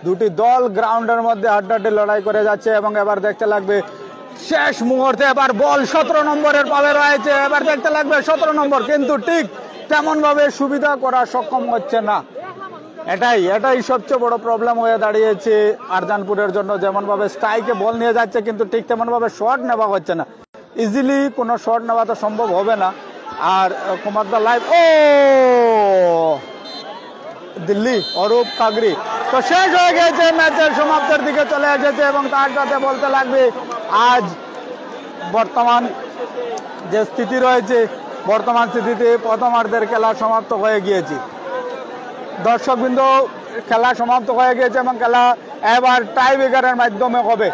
দুটি দল গ্রাউন্ডের মধ্যে হাড্ডাহাড্ডি লড়াই করে যাচ্ছে এবং এবার দেখতে লাগবে শেষ মুহূর্তে এবার বল 17 নম্বরের পাবে রয়েছে এবার দেখতে লাগবে 17 নম্বর কিন্তু ঠিক তেমন ভাবে সুবিধা করা সক্ষম হচ্ছে না এটাই সবচেয়ে বড় প্রবলেম হয়ে দাঁড়িয়েছে আরজানপুরের জন্য যেমন ভাবে স্ট্রাইকে বল নিয়ে যাচ্ছে কিন্তু ঠিক তেমন ভাবে শট নেওয়া হচ্ছে না ইজিলি কোনো শট নেওয়া তো সম্ভব হবে না আর কুমারদা লাইভ ও দিল্লি অরূপ কাগরি তো শেষ হয়ে গেছে ম্যাচের সমাপ্তির দিকে চলে এসেছে এবং তার সাথে বলতে লাগবে আজ বর্তমান যে স্থিতি রয়েছে বর্তমান স্থিতিতে প্রথমার্ধের খেলা সমাপ্ত হয়ে গিয়েছে দর্শকবৃন্দ খেলা সমাপ্ত হয়ে গিয়েছে এবং খেলা এবার টাই ব্রেকারের মাধ্যমে হবে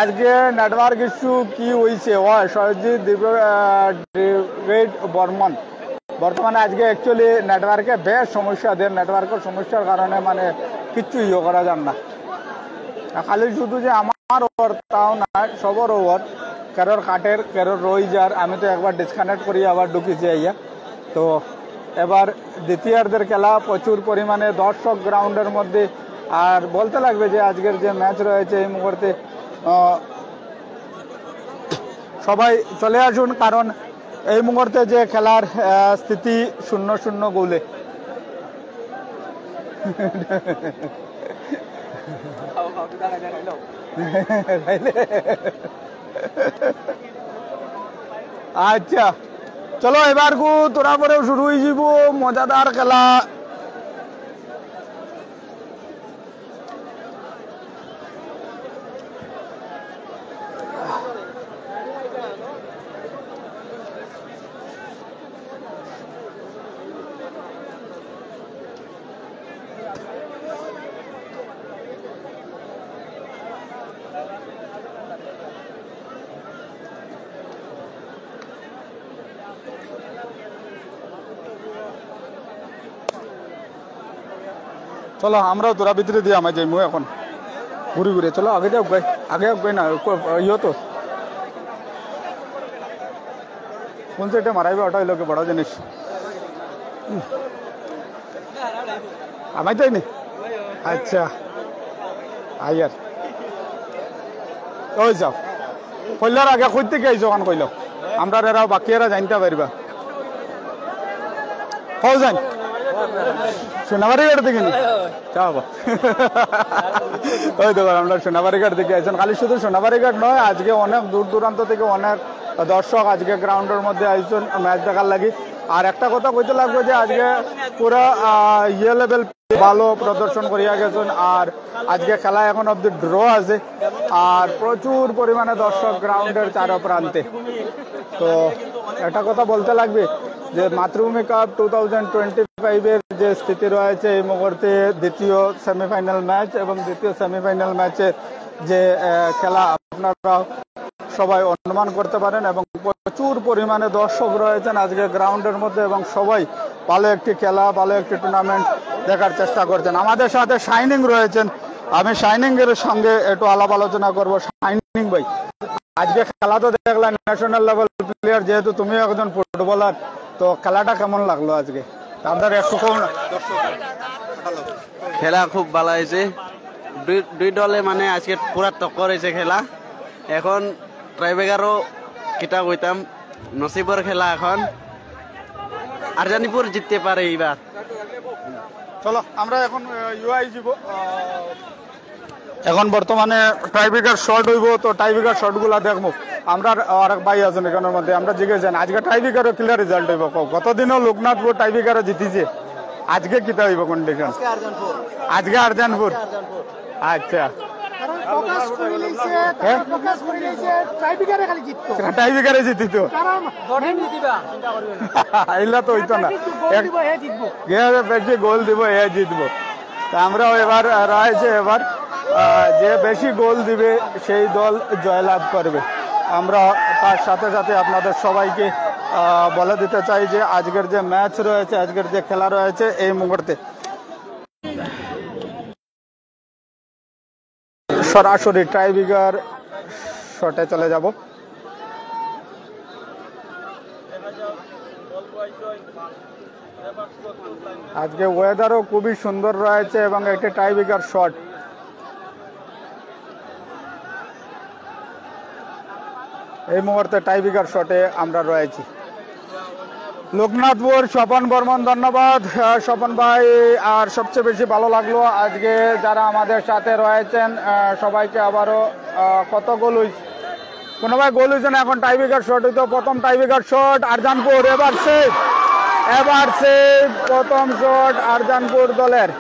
আজকে নেটওয়ার্ক ইস্যু কি হয়েছে সরজিৎ দ্বিবেদ বর্মন বর্তমানে আজকে অ্যাকচুয়ালি নেটওয়ার্কে বেশ সমস্যা দেন নেটওয়ার্কের সমস্যার কারণে মানে কিচ্ছু ইয়ে করা যান না খালি শুধু যে আমার ওভার তাও না সবর ওভার কারোর কাটের কারোর রই যার আমি তো একবার ডিসকানেক্ট করি আবার ঢুকেছি আইয়া তো এবার দ্বিতীয়ার্ধের খেলা প্রচুর পরিমাণে দর্শক গ্রাউন্ডের মধ্যে আর বলতে লাগবে যে আজকের যে ম্যাচ রয়েছে এই মুহূর্তে সবাই চলে আসুন, কারণ এই মুহূর্তে যে খেলার স্থিতি 0-0 গোলে। আচ্ছা চলো এবার গু তোরা পরেও শুরু হয়ে যাব মজাদার খেলা। চলো আমরাও তোরা ভিতরে দিয়ে আমার যাই এখন ঘুরে ঘুরে। চলো আগে যাও গাই, আগে গাই না ইয়ে তো কোন সাইডে মারাইবে ওটা হইলো কি বড় জিনিস। আমাই তাই নি আচ্ছা আইয়ার ওই যাও কইলার আগে কই থেকে আইছো কান কইল আমরা এরাও বাকিরা জানতে পারবা। হও যান সোনাবাড়ি ঘাট থেকে নি ওই তো আমরা সোনাবাড়ি ঘাট থেকে আইছেন। খালি শুধু সোনাবাড়ি ঘাট নয়, আজকে অনেক দূর দূরান্ত থেকে অনেক দর্শক আজকে গ্রাউন্ডের মধ্যে আইছেন ম্যাচ দেখার লাগি। আর একটা কথা কইতে লাগবে যে আজকে পুরো ইয়ে লেভেল ভালো প্রদর্শন করিয়া গেছেন। আর আজকে খেলা এখন অব্দি ড্র আছে আর প্রচুর পরিমাণে দর্শক গ্রাউন্ডের চার প্রান্তে। তো একটা কথা বলতে লাগবে যে মাতৃভূমি কাপ 2025-এর যে স্থিতি রয়েছে এই মুহূর্তে দ্বিতীয় সেমিফাইনাল ম্যাচ এবং দ্বিতীয় সেমিফাইনাল ম্যাচে যে খেলা আপনারা সবাই অনুমান করতে পারেন এবং প্রচুর পরিমাণে দর্শক রয়েছেন আজকে গ্রাউন্ডের মধ্যে এবং সবাই ভালো একটি খেলা ভালো একটি টুর্নামেন্ট দেখার চেষ্টা করছেন। আমাদের সাথে শাইনিং রয়েছেন, আমি শাইনিং এর সঙ্গে একটু আলাপ আলোচনা করবো। শাইনিং ভাই, আজকে খেলা তো দেখলাম ন্যাশনাল লেভেল প্লেয়ার, যেহেতু তুমি একজন ফুটবলার, তো খেলাটা কেমন লাগলো আজকে? আপনার একটু খেলা খুব ভালো হয়েছে, দুই দলে মানে আজকে পুরা টক্কর হয়েছে খেলা। এখন ট্রাইবেগারও কিতা কইতাম নসিবর খেলা, এখন আরজানিপুর জিততে পারে এইবার। চলো আমরা এখন ইউআই যাব। এখন বর্তমানে টাইব্রেকার শট হইব, তো টাইব্রেকার শট গুলা দেখবো। আমরা আর এক ভাই আছেন এখানের মধ্যে, আমরা জিজ্ঞেসেন আজকে টাইব্রেকারও ক্লিয়ার রেজাল্ট হইব। গতদিনও লোকনাথপুর টাইব্রেকারও জিতিছে, আজকে কিতা হইব কন্ডিশন? আজকে আরজানপুর। আচ্ছা টাইব্রেকারে জিতিত এগুলা তো হইতো না, বেশি গোল দিব এ জিতবো। তা আমরাও এবার রয়েছে, এবার যে বেশি গোল দিবে সেই দল জয়লাভ করবে। আমরা তার সাথে সাথে আপনাদের সবাইকে বলে দিতে চাই যে আজকের যে ম্যাচ রয়েছে, আজকের যে খেলা রয়েছে এই মুহূর্তে সরাসরি টাইব্রেকার শটে চলে যাব। আজকে ওয়েদারও খুবই সুন্দর রয়েছে এবং একটি টাইব্রেকার শট। এই মুহূর্তে টাইব্রেকার শটে আমরা রয়েছি। লোকনাথপুর স্বপন বর্মন, ধন্যবাদ স্বপন ভাই। আর সবচেয়ে বেশি ভালো লাগলো আজকে যারা আমাদের সাথে রয়েছেন সবাইকে আবারও কত গোল হয়েছে, কোনো ভাই গোল হয়েছে না, এখন টাইব্রেকার শট হইতো। প্রথম টাইব্রেকার শট আরজানপুর, এবার সেভ প্রথম শট আরজানপুর দলের।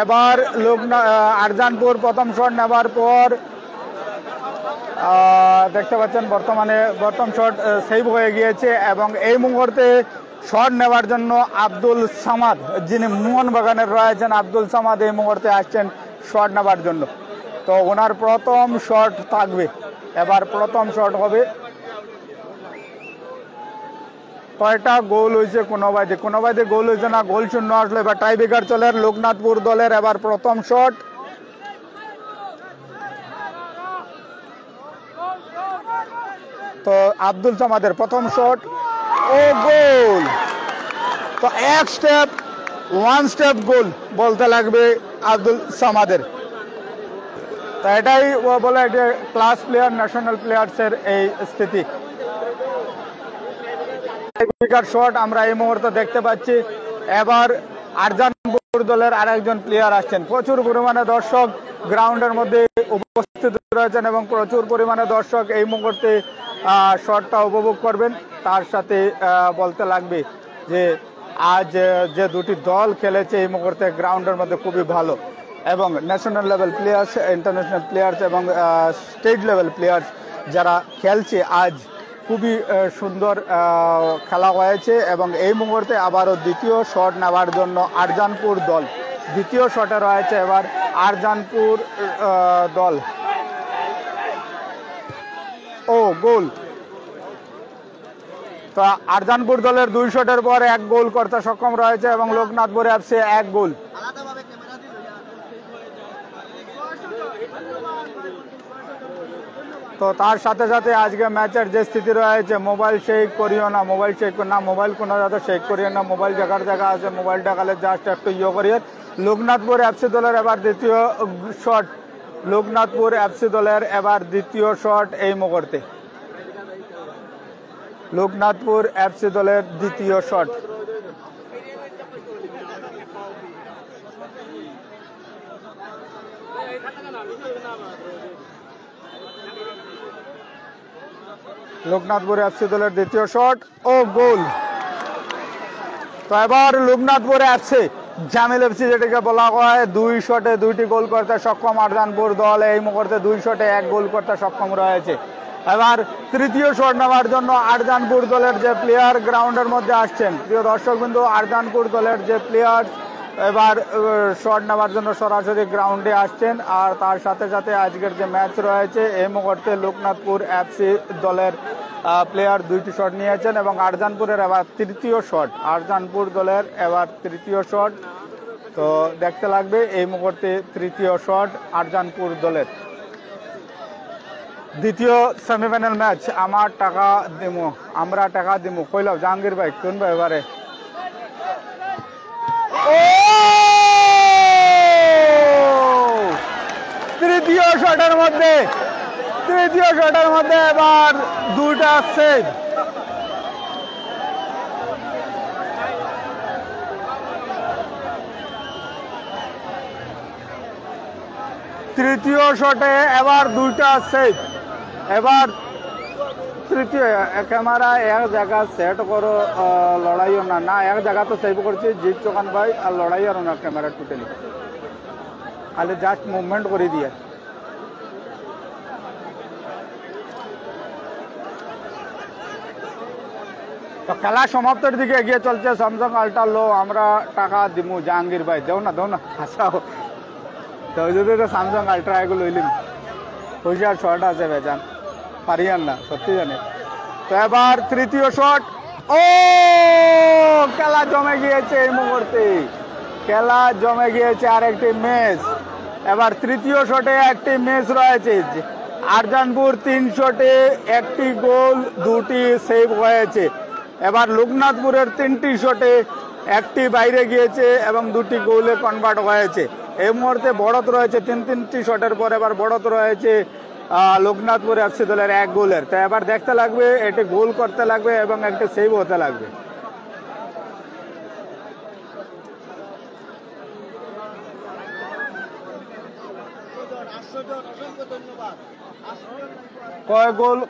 এবার আরজানপুর প্রথম শট নেবার পর দেখতে পাচ্ছেন বর্তমানে প্রথম শট সেভ হয়ে গিয়েছে এবং এই মুহূর্তে শট নেওয়ার জন্য আব্দুল সামাদ, যিনি মোহনবাগানের রয়েছেন, আব্দুল সামাদ এই মুহূর্তে আসছেন শট নেওয়ার জন্য। তো ওনার প্রথম শট থাকবে, এবার প্রথম শট হবে। কয়টা গোল হয়েছে কোনো বাইদে গোল হয়েছে না, গোল শূন্য আসলো। এবার টাইব্রেকার চলে লোকনাথপুর দলের, এবার প্রথম শট তো আব্দুল সামাদের প্রথম শট ও গোল। তো ওয়ান স্টেপ গোল বলতে লাগবে আব্দুল সামাদের। তো এটাই বলে যে ক্লাস প্লেয়ার, ন্যাশনাল প্লেয়ার্সের এই স্থিতি। শট আমরা এই মুহূর্তে দেখতে পাচ্ছি। এবার আরজানপুর দলের আরেকজন প্লেয়ার আসছেন। প্রচুর পরিমাণে দর্শক গ্রাউন্ডের মধ্যে উপস্থিত রয়েছেন এবং প্রচুর পরিমাণে দর্শক এই মুহূর্তে শটটা উপভোগ করবেন। তার সাথে বলতে লাগবে যে আজ যে দুটি দল খেলেছে এই মুহূর্তে গ্রাউন্ডের মধ্যে খুবই ভালো, এবং national level players, international players এবং স্টেট লেভেল প্লেয়ার্স যারা খেলছে আজ খুবই সুন্দর খেলা হয়েছে। এবং এই মুহূর্তে আবারও দ্বিতীয় শট নেওয়ার জন্য আরজানপুর দল, দ্বিতীয় শটে রয়েছে এবার আরজানপুর দল। ও গোল। তো আরজানপুর দলের 2 শটের পর 1 গোল করতে সক্ষম রয়েছে এবং লোকনাথপুর এফসি 1 গোল। তো তার সাথে সাথে আজকে ম্যাচের যে স্থিতি রয়েছে, মোবাইল শেক করিও না, মোবাইল কোনো যাতে শেক করিও না, মোবাইল জায়গার জায়গা আছে, মোবাইলটা খালে জাস্ট একটু করিয়ে। লোকনাথপুর এফসি দলের এবার দ্বিতীয় শট, লোকনাথপুর এফসি দলের এবার দ্বিতীয় শট এই মুহূর্তে, লোকনাথপুর এফসি দলের দ্বিতীয় শট। লোকনাথপুর এফসি দলের দ্বিতীয় শট ও গোল। তো এবার লোকনাথপুর এফসি, জামিল এফসি যেটাকে বলা হয়, 2 শটে 2টি গোল করতে সক্ষম আরজানপুর দল এই মুহূর্তে 2 শটে 1 গোল করতে সক্ষম রয়েছে। এবার তৃতীয় শট নেওয়ার জন্য আরজানপুর দলের যে প্লেয়ার গ্রাউন্ডের মধ্যে আসছেন, প্রিয় দর্শক বিন্দু, আরজানপুর দলের যে প্লেয়ার এবার শট নেওয়ার জন্য সরাসরি গ্রাউন্ডে আসছেন। আর তার সাথে সাথে আজকের যে ম্যাচ রয়েছে এই মুহূর্তে লোকনাথপুর এফসি দলের প্লেয়ার 2টি শট নিয়েছেন এবং আরজানপুরের এবার তৃতীয় শট, আরজানপুর দলের এবার তৃতীয় শট। তো দেখতে লাগবে এই মুহূর্তে তৃতীয় শট আরজানপুর দলের। দ্বিতীয় সেমিফাইনাল ম্যাচ, আমরা টাকা দিমু কইলাম জাহাঙ্গীর ভাই শুনবে এবারে। তৃতীয় শটের মধ্যে এবার 2টা সেভ। তৃতীয় শটে এবার 2টা সেভ। এবার তৃতীয় ক্যামেরা এক জায়গা সেট করো, লড়াইও না এক জায়গা তো সেভ করছি জিত চৌহান ভাই, আর লড়াই আর না ক্যামেরা টোটালি খালি জাস্ট মুভমেন্ট করে দিয়ে। তো খেলা সমাপ্তের দিকে এগিয়ে চলছে স্যামসাং আল্ট্রা লো। আমরা টাকা দিমু জাহাঙ্গীর ভাই, দেও না হাসাও তো যদি স্যামসাং আল্ট্রা এগুলো লইলিম পয়সার শর্ট আছে বেজান পারিয়ান না, সত্যি জানে। তো এবার তৃতীয় শট ও খেলা জমে গিয়েছে এই মুহূর্তে, খেলা জমে গিয়েছে আর একটি ম্যাচ। এবার তৃতীয় শটে একটি ম্যাচ রয়েছে। আরজানপুর 3 শটে 1টি গোল 2টি সেভ হয়েছে। এবার লোকনাথপুরের 3টি শটে 1টি বাইরে গিয়েছে এবং 2টি গোলে কনভার্ট হয়েছে। এই মুহূর্তে বড়ত রয়েছে 3টি শটের পর, এবার বড়ত রয়েছে লোকনাথপুর এফসি দলের 1 গোলের। তো এবার দেখতে লাগবে এটি গোল করতে লাগবে এবং একটি সেভ হতে লাগবে।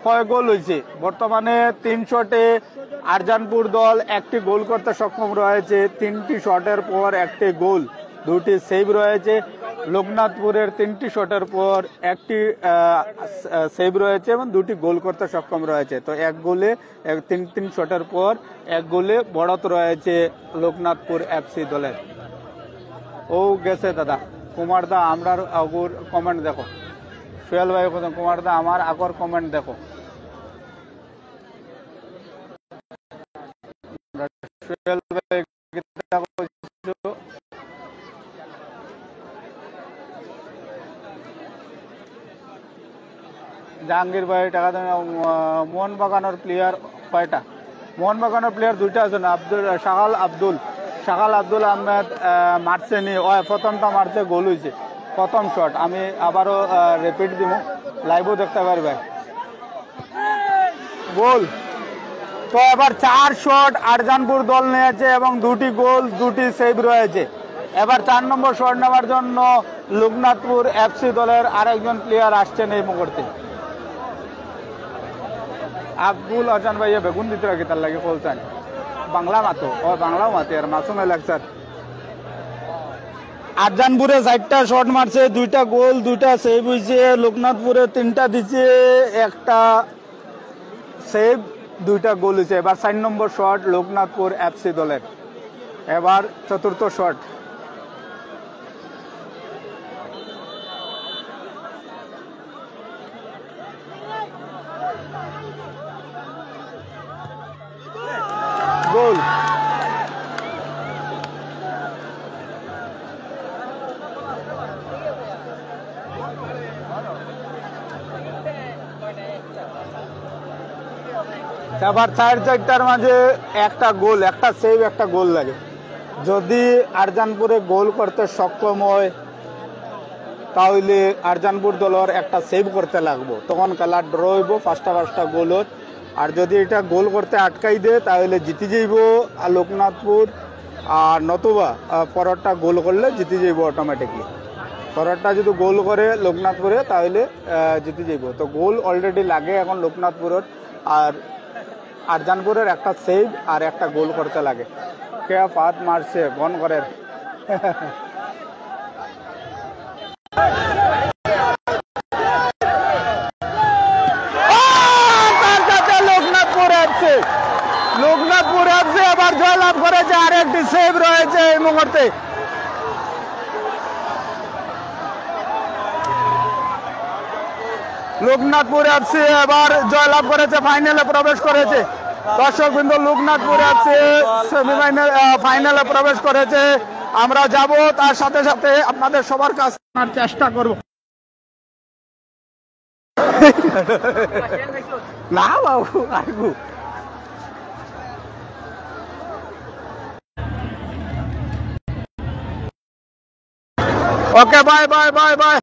কয় গোল হয়েছে বর্তমানে? 3 শটে আরজানপুর দল 1টি গোল করতে সক্ষম রয়েছে। 3টি শটের পর 1টি গোল, 2টি সেভ রয়েছে। লোকনাথপুরের 3টি শটের পর 1টি সেভ রয়েছে এবং 2টি গোল করতে সক্ষম রয়েছে। তো 1 গোলে 3 শটের পর 1 গোলে বড়ত রয়েছে লোকনাথপুর এফসি দলের। ও গেছে দাদা কুমার দা, আমরা আগর কমেন্ট দেখো। সোহেল ভাই কুমার দা আমার আগর কমেন্ট দেখো। সোহেল ভাই জাহাঙ্গীর ভাই টাকা দেন। মোহনবাগানের প্লেয়ার কয়টা? মোহনবাগানের প্লেয়ার দুইটা আছে না, শাকাল আব্দুল আহমেদ মারছে নি, ও প্রথমটা মারছে, গোল হয়েছে প্রথম শট। আমি আবারও রিপিট দিব, লাইভও দেখতে পারবে, গোল। তো এবার 4 শট আরজানপুর দল নিয়েছে এবং 2টি গোল 2টি সেভ রয়েছে। এবার 4 নম্বর শট নেওয়ার জন্য লোকনাথপুর এফসি দলের আরেকজন প্লেয়ার আসছেন এই মুহূর্তে। আব্দুল হাসান ভাইয়া বেগুন দিতে রাখি তার লাগে বলছেন বাংলা মাতো, ও বাংলাও মাতে আর মাসুম লেকচার। আরজানপুরে 4টা শট মারছে, 2টা গোল 2টা সেভ হয়েছে। লোকনাথপুরে 3টা দিচ্ছে, 1টা সেভ 2টা গোল হয়েছে। এবার 4 নম্বর শট লোকনাথপুর এফসি দলের। এবার 4র্থ শট, গোল। এবার 4-4টার মাঝে 1টা গোল, 1টা সেভ 1টা গোল লাগে। যদি আরজানপুরে গোল করতে সক্ষম হয় তাহলে আরজানপুর দলের 1টা সেভ করতে লাগবো, তখন খেলা ড্র হইব, 5টা গোল হত। আর যদি এটা গোল করতে আটকাই দেয় তাহলে জিতে যাইব আর লোকনাথপুর, আর নতুবা পরেরটা গোল করলে জিতে যাইব অটোমেটিকলি। পরেরটা যদি গোল করে লোকনাথপুরে তাহলে জিতে যাইব। তো গোল অলরেডি লাগে এখন লোকনাথপুরের, আর আরজানপুরের 1টা সেভ আর 1টা গোল করতে লাগে। কে পাত মারছে বন করে লোকনাথপুর এফসি আবার জয়লাভ করেছে, আর একটি সেভ রয়েছে এই মুহূর্তে। লোকনাথপুর এফসি এবার জয়লাভ করেছে, ফাইনালে প্রবেশ করেছে। দর্শক বিন্দু, লোকনাথপুর এফসি সেমিফাইনাল ফাইনালে প্রবেশ করেছে। আমরা যাব, তার সাথে সাথে আপনাদের সবার কাছে চেষ্টা করব। না বাবু আসবো। ওকে, বাই বাই বাই বাই।